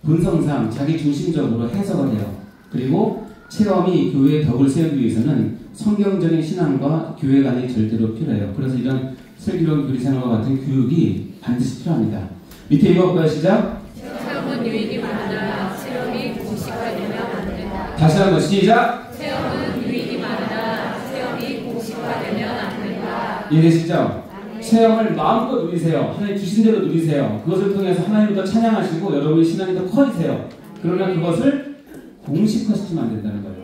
본성상 자기 중심적으로 해석을 해요. 그리고 체험이 교회의 덕을 세우기 위해서는 성경적인 신앙과 교회 간이 절대로 필요해요. 그래서 이런 슬기로운 교리생활과 같은 교육이 반드시 필요합니다. 밑에 읽어볼까요? 시작. 체험은 유익이 많으나 체험이 공식화되면 안 된다. 다시 한번 시작. 체험은 유익이 많으나 체험이 공식화되면 안 된다. 이해되시죠? 체험을 마음껏 누리세요. 하나님 주신 대로 누리세요. 그것을 통해서 하나님을 더 찬양하시고 여러분의 신앙이 더 커지세요. 그러나 그것을 공식화시키면 안 된다는 거예요.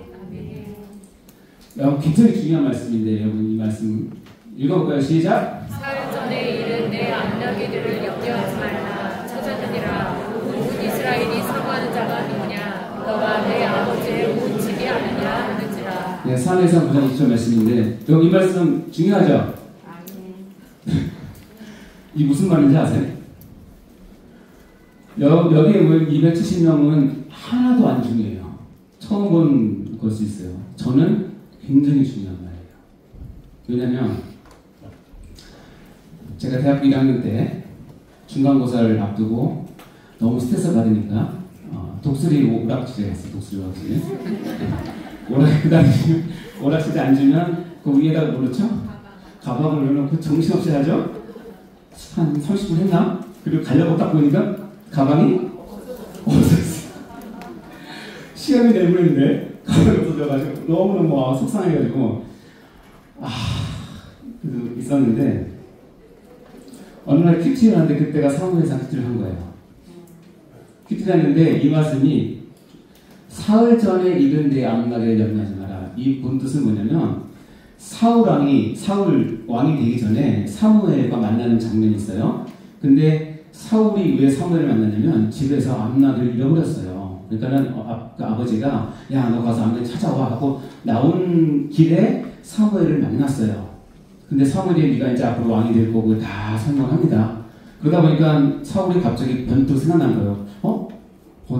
여러분 굉장히 중요한 말씀인데 여러분 이 말씀 읽어볼까요? 시작. 사흘 전에 이른 내 안나기들을 염려하지 말라. 찾았느니라. 온 이스라엘이 사모하는 자가 누구냐. 너가 내 아버지의 온 집이 아니냐 하는지라. 네, 산에서 가장 중요한 말씀인데 여러분 이 말씀 중요하죠? 이 무슨 말인지 아세요? 여기에 모인 270명은 하나도 안 중요해요. 처음 본 걸 수 있어요. 저는 굉장히 중요한 말이에요. 왜냐면 제가 대학교 1학년 때 중간고사를 앞두고 너무 스트레스 받으니까 독수리 오락실에 갔어요. 독수리 오락실. 그 당시 오락실에 앉으면 그 위에다가 뭐였죠? 가방을 넣어놓고 정신없이 하죠? 한 30분 했나? 그리고 가려고 딱 보니까 가방이 없었어요. 시험이 내보냈는데 가방이 없어져가지고 너무너무 속상해가지고 그래서 있었는데 어느 날 큐티를 하는데 그때가 사무엘상 큐티를 한 거예요. 큐티를 했는데 이 말씀이 사흘 전에 이른 내 앞날을 염려하지 마라. 이 본뜻은 뭐냐면 사울 왕이 되기 전에 사무엘과 만나는 장면이 있어요. 근데 사울이 왜 사무엘을 만나냐면 집에서 암낙을 잃어버렸어요. 그러니까는 아버지가 야 너 가서 암낙 찾아와 하고 나온 길에 사무엘을 만났어요. 근데 사무엘이 네가 이제 앞으로 왕이 될 거고 다 설명합니다. 그러다 보니까 사울이 갑자기 번뜩 생각난 거예요.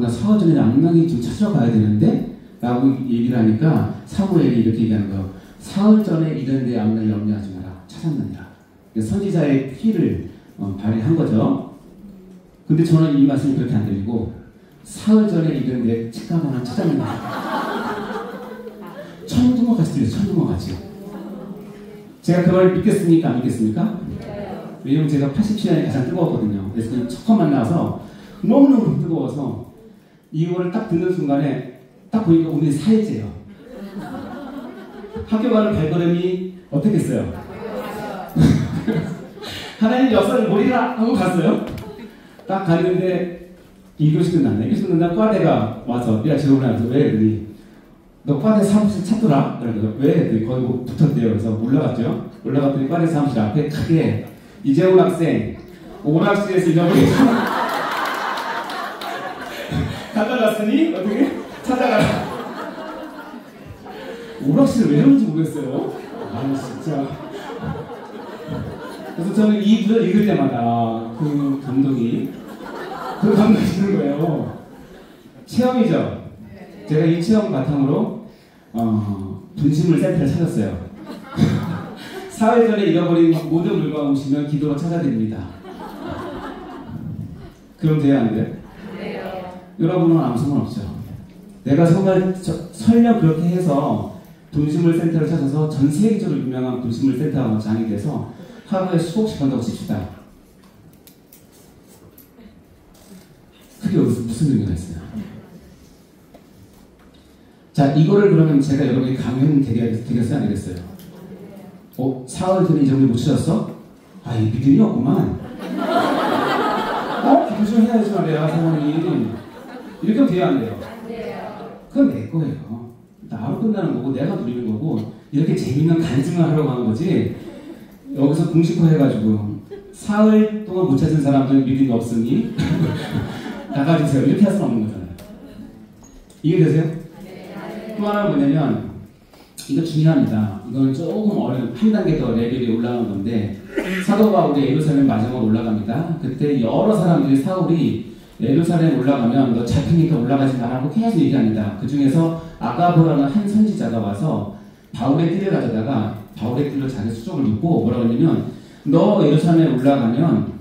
나 사흘 전에 암낙이 좀 찾으러 가야 되는데? 라고 얘기를 하니까 사무엘이 이렇게 얘기하는 거예요. 사흘 전에 이른 내 앞날 염려하지 마라. 찾았느니라. 선지자의 피를 발휘한 거죠. 근데 저는 이 말씀이 그렇게 안 들리고 사흘 전에 이른 내 책가방을 찾았느니라. 천둥어같이 들려요. 천둥어같이. 제가 그 말을 믿겠습니까? 안 믿겠습니까? 왜냐면 제가 87년에 가장 뜨거웠거든요. 그래서 그냥 처음 만나서 너무너무 뜨거워서 이거를 딱 듣는 순간에 딱 보니까 오늘 4일째예요. 학교 가는 발걸음이 어떻겠어요? 하나님 역사를 보리라 하고 갔어요. 딱 갔는데 2교시 끝났네. 2교시 끝난 과대가 와서 야 지원을 하면서 왜? 그러니 너 과대 사무실 찾더라? 그래서 왜? 그랬더니 거기 뭐 붙었대요. 그래서 올라갔죠. 올라갔더니 과대 사무실 앞에 크게 이재훈 학생 오락실에서 잃어버린 갖다 놨으니 어떻게? 찾아가라. 오락실을 왜 이러는지 모르겠어요. 진짜. 그래서 저는 이 구절 읽을 때마다 그 감동이 드는 거예요. 체험이죠. 제가 이 체험 바탕으로 분신물 센터를 찾았어요. 사흘 전에 잃어버린 모든 물건 오시면 기도로 찾아드립니다. 그럼 돼야 안 돼요? 여러분은 아무 상관없죠. 내가 정말 설령 그렇게 해서 분식물 센터를 찾아서 전 세계적으로 유명한 분식물 센터가 장이 돼서 하루에 수억씩 한다고 칩시다. 그게 무슨 의미가 있어요? 자, 이거를 그러면 제가 여러분이 강연 되겠어요? 안 되겠어요? 사흘 전에 이 정도 못 찾았어? 이 믿음이 없구만. 기도 좀 해야지 말이야, 사모님. 이렇게 하면 돼요, 안 돼요? 그건 내 거예요. 나로 끝나는 거고, 내가 누리는 거고, 이렇게 재밌는 간증을 하려고 하는 거지, 여기서 공식화 해가지고, 사흘 동안 못 찾은 사람들은 믿음이 없으니, 나가주세요. 이렇게 할 수는 없는 거잖아요. 이해되세요? 또 하나 뭐냐면 이거 중요합니다. 이건 조금 어려운 한 단계 더 레벨이 올라간 건데 사도 바울이 예루살렘 마지막으로 올라갑니다. 그때 여러 사람들이 사울이 예루살렘 올라가면 너 잡히니까 올라가지 말라고 계속 얘기합니다. 그 중에서 아가보라는 한 선지자가 와서 바울의 띠를 가져다가 바울의 띠로 자기 수족을 묶고 뭐라고 했냐면 너 예루살렘에 올라가면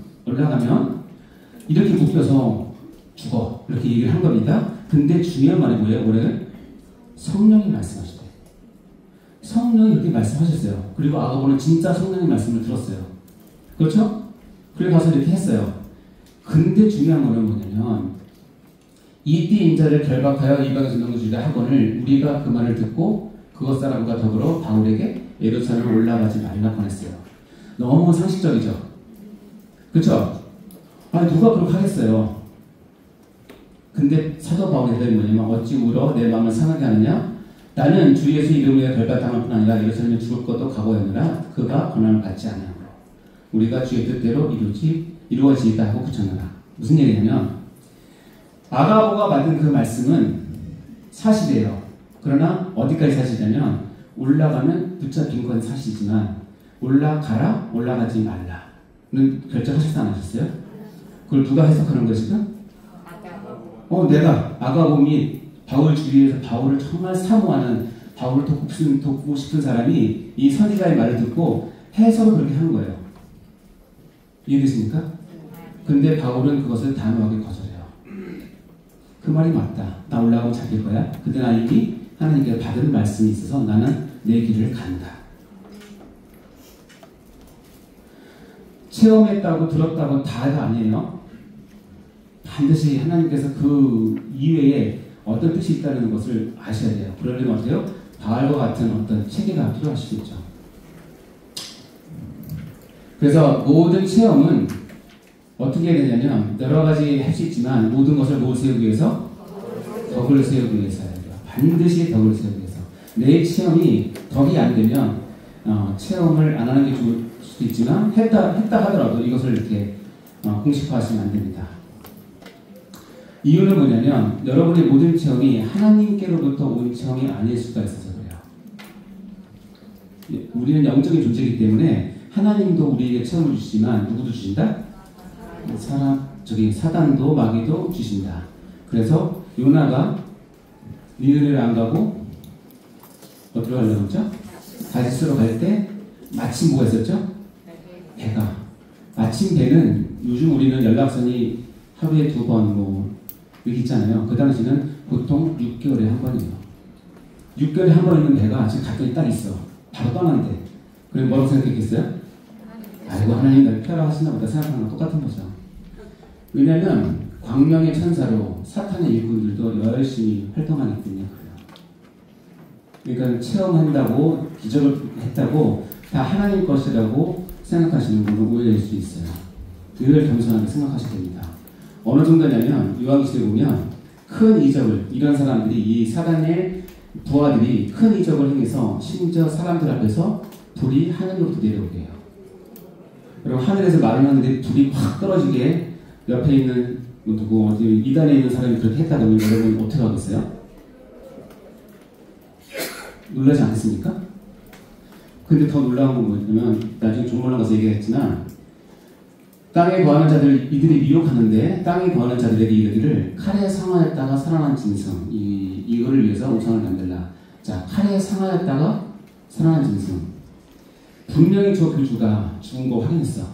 이렇게 묶여서 죽어 이렇게 얘기를 한 겁니다. 근데 중요한 말이 뭐예요? 올해는 성령이 말씀하시대. 성령이 이렇게 말씀하셨어요. 그리고 아가보는 진짜 성령의 말씀을 들었어요. 그렇죠? 그리고 가서 이렇게 했어요. 근데 중요한 거는 뭐냐면 이띠 인자를 결박하여 이방의 전도를 주리라 하거늘 우리가 그 말을 듣고 그것 사람과 더불어 바울에게 예루살렘에 올라가지 말라 권했어요. 너무 상식적이죠? 그렇죠? 아니 누가 그렇게 하겠어요? 근데 사도 바울의 대답이 뭐냐면 어찌 울어 내 마음을 상하게 하느냐? 나는 주 예수 이름으로 결박당할 뿐 아니라 예루살렘에 죽을 것도 각오하느라 그가 권한을 받지 아니하므로 우리가 주의 뜻대로 이루어지이다 하고 붙였느라. 무슨 얘기냐면 아가보가 만든 그 말씀은 사실이에요. 그러나 어디까지 사실이냐면 올라가면 붙잡힌 건 사실이지만 올라가라 올라가지 말라는 결정하셨어 안 하셨어요? 그걸 누가 해석하는 거예요 지금? 내가 아가보 및 바울 주위에서 바울을 정말 사모하는 바울을 돕고 싶은 사람이 이 선지자의 말을 듣고 해석을 그렇게 하는 거예요. 이해되십니까? 근데 바울은 그것을 단호하게 거절해요. 그 말이 맞다. 나 올라가면 잡힐 거야. 근데 나 이미 하나님께 받은 말씀이 있어서 나는 내 길을 간다. 체험했다고 들었다고 다가 아니에요. 반드시 하나님께서 그 이외에 어떤 뜻이 있다는 것을 아셔야 돼요. 그러려면 어때요? 바알과 같은 어떤 체계가 필요하시겠죠. 그래서 모든 체험은 어떻게 해야 되냐면 여러 가지 할 수 있지만 모든 것을 뭘 세우기 위해서? 덕을 세우기 위해서 해야 돼요. 반드시 덕을 세우기 위해서. 내 체험이 덕이 안 되면 체험을 안 하는 게 좋을 수도 있지만 했다 하더라도 이것을 이렇게 공식화하시면 안 됩니다. 이유는 뭐냐면 여러분의 모든 체험이 하나님께로부터 온 체험이 아닐 수가 있어서 그래요. 우리는 영적인 존재이기 때문에 하나님도 우리에게 체험을 주시지만 누구도 주신다? 사단도 마귀도 주신다. 그래서 요나가 니느웨를 안 가고 어디로 가려고 했죠? 다시스로 갈 때 마침 뭐가 있었죠? 배가. 마침 배는 요즘 우리는 연락선이 하루에 2번 이렇게 있잖아요. 그 당시는 보통 6개월에 한 번이에요. 6개월에 한 번 있는 배가 지금 갔더니 딱 있어. 바로 떠난대. 그리고 뭐라고 생각했겠어요? 아이고 하나님 날 피하라 하시나 보다 생각하는 건 똑같은 거죠. 왜냐하면 광명의 천사로 사탄의 일꾼들도 열심히 활동하기 때문에 그래요. 그러니까 체험한다고 기적을 했다고 다 하나님 것이라고 생각하시는 분은 오해일 수 있어요. 늘 겸손하게 생각하셔야 됩니다. 어느 정도냐면 요한계시록에 보면 큰 이적을 이런 사람들이 이 사단의 부하들이 큰 이적을 행해서 심지어 사람들 앞에서 불이 하늘로부터 내려오게 해요. 그리고 하늘에서 말을 하는데 불이 확 떨어지게 옆에 있는 누구 어디 이단에 있는 사람이 그렇게 했다 그러면 여러분 어떻게 하겠어요? 놀라지 않겠습니까? 근데 더 놀라운 건 뭐냐면 나중에 종말론 가서 얘기했지만 땅에 거하는 자들 이들이 미혹하는데 땅에 거하는 자들에게 이르기를 칼에 상하였다가 살아난 짐승 이거를 위해서 우상을 만들라. 자, 칼에 상하였다가 살아난 짐승 분명히 저 교주가 죽은 거 확인했어.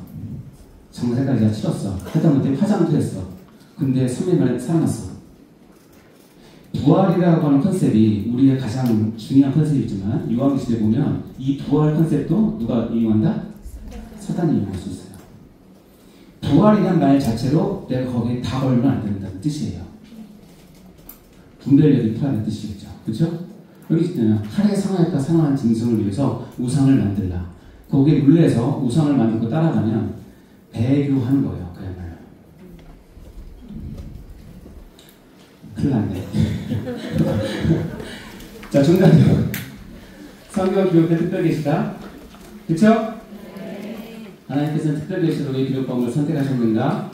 장사까지 다 치렀어. 하다못해 화장도 했어. 근데 3일 만에 살아났어. 부활이라고 하는 컨셉이 우리의 가장 중요한 컨셉이지만 요한계시록에 보면 이 부활 컨셉도 누가 이용한다? 사단이 이용할 수 있어요. 부활이라는 말 자체로 내가 거기에 다 걸면 안 된다는 뜻이에요. 분별력이 필요하다는 뜻이겠죠. 그렇죠? 여기 있잖아요. 칼에 상하였다 상한 짐승을 위해서 우상을 만들라. 거기에 물려서 우상을 만들고 따라가면 배교하는 거예요. 그야말로. 큰일 났네. 자, 중간요. 성경 교육대 특별계시다. 그쵸? 하나님께서는 특별계시록의 교육 방법을 선택하셨는가?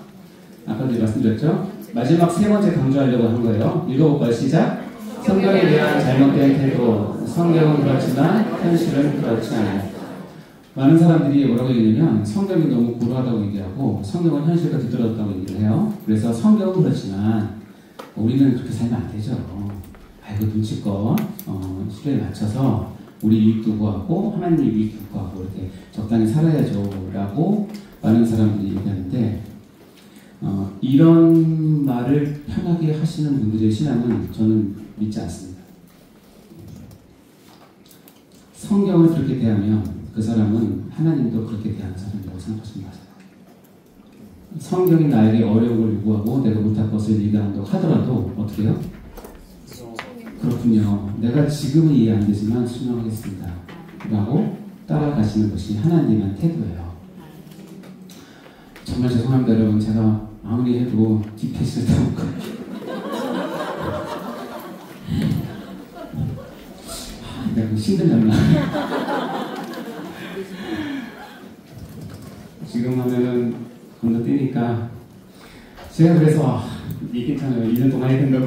아까도 말씀드렸죠? 마지막 3번째 강조하려고 한 거예요. 읽어볼까요? 시작. 성경에 대한 잘못된 태도, 성경은 그렇지만 현실은 그렇지 않아요. 많은 사람들이 뭐라고 얘기하냐면 성경이 너무 고루하다고 얘기하고 성경은 현실과 뒤떨어졌다고 얘기를 해요. 그래서 성경은 그렇지만 우리는 그렇게 살면 안 되죠. 아이고 눈치껏 시대에 맞춰서 우리 이익도 구하고 하나님 이익도 구하고 이렇게 적당히 살아야죠 라고 많은 사람들이 얘기하는데 이런 말을 편하게 하시는 분들의 신앙은 저는 믿지 않습니다. 성경을 그렇게 대하면 그 사람은 하나님도 그렇게 대하는 사람이라고 생각하시면 맞아요. 성경이 나에게 어려움을 요구하고 내가 못할 것을 얘기한다고 하더라도 어떻게 해요? 그렇군요. 내가 지금은 이해 안 되지만 순종하겠습니다. 라고 따라가시는 것이 하나님의 태도예요. 정말 죄송합니다 여러분. 제가 아무리 해도 뒷패시를 타고 내가 힘들렸나? 지금 하면은 건너뛰니까 제가 그래서 이게 괜찮아요. 1년 동안 해야 된다고.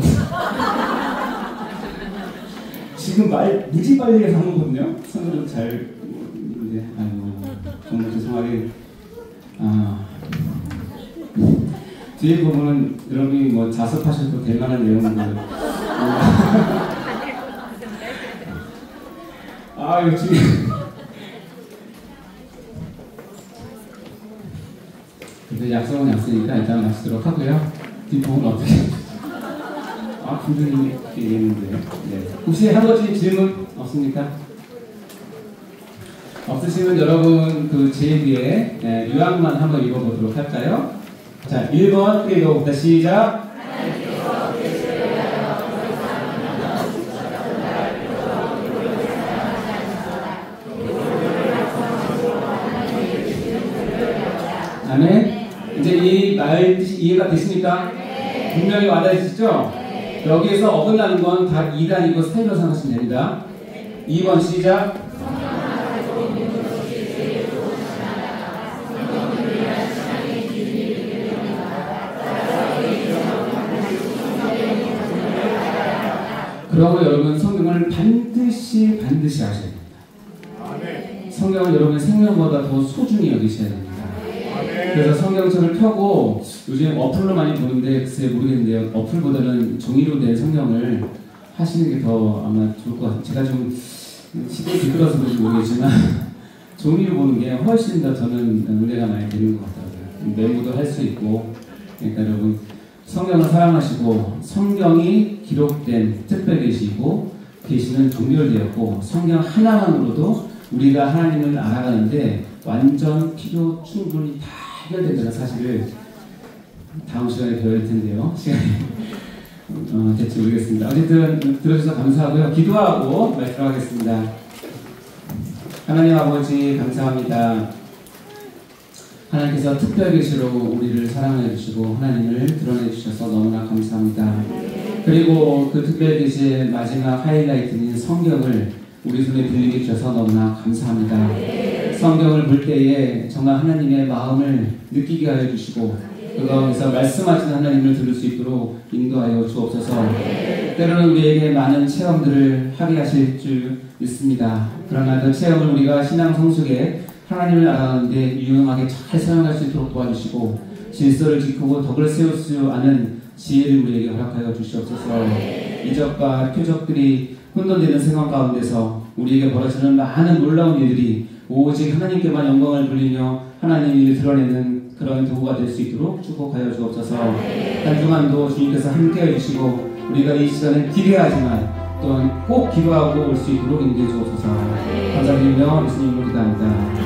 지금 말 무지 빨리 해서 하는 거거든요. 손으로 잘 이제 아이고 정말 죄송하게 뒤에 보면은 여러분이 뭐 자습하셔도 될 만한 내용인데 이거 지금 근데 약속은 약속이니까 일단 마치도록 하고요. 뒷부분 어떻게 분들이 얘기했는데 네. 혹시 한 가지 질문 없습니까? 없으시면 여러분 그 제일 위에 요약만 한번 읽어보도록 할까요? 자, 1번 읽어봅니다. 시작! 아멘. 이제 이 말 뜻이 이해가 되십니까? 분명히 와닿으시죠? 여기에서 어긋나는 건 다 2단이고 사이로 생각하시면 됩니다. 2번 시작. 그러고 여러분 성경을 반드시 아셔야 됩니다. 성경은 여러분의 생명보다 더 소중히 여기셔야 됩니다. 그래서 성경책을 펴고 요즘 어플로 많이 보는데 글쎄 모르겠는데요. 어플보다는 종이로 된 성경을 하시는 게 더 아마 좋을 것 같아요. 제가 좀 시대에 뒤떨어서 그런지 모르겠지만 종이로 보는 게 훨씬 더 저는 은혜가 많이 되는 것 같더라고요. 메모도 할 수 있고. 그러니까 여러분 성경을 사랑하시고 성경이 기록된 특별계시고 계시는 종결되었고 성경 하나만으로도 우리가 하나님을 알아가는데 완전 필요 충분히 다 해결된다는 사실을 다음 시간에 배워야 할 텐데요. 시간이 될지 모르겠습니다. 어쨌든 들어주셔서 감사하고요. 기도하고 말씀하겠습니다. 하나님 아버지 감사합니다. 하나님께서 특별계시로 우리를 사랑해 주시고 하나님을 드러내 주셔서 너무나 감사합니다. 그리고 그 특별계시의 마지막 하이라이트인 성경을 우리 손에 들리게 주셔서 너무나 감사합니다. 성경을 볼 때에 정말 하나님의 마음을 느끼게 하여 주시고 그 가운데서 말씀하시는 하나님을 들을 수 있도록 인도하여 주옵소서. 때로는 우리에게 많은 체험들을 하게 하실 줄 믿습니다. 그러나 그 체험을 우리가 신앙 성숙에 하나님을 알아가는데 유용하게 잘 사용할 수 있도록 도와주시고 질서를 지키고 덕을 세울 수 아는 지혜를 우리에게 허락하여 주시옵소서. 이적과 표적들이 혼돈되는 상황 가운데서 우리에게 벌어지는 많은 놀라운 일들이 오직 하나님께만 영광을 돌리며 하나님을 드러내는 그런 도구가 될 수 있도록 축복하여 주옵소서. 한 주간도 주님께서 함께해 주시고 우리가 이 시간을 기대하지만 또한 꼭 기도하고 올 수 있도록 인도해 주옵소서. 감사드리며 예수님을 기도합니다.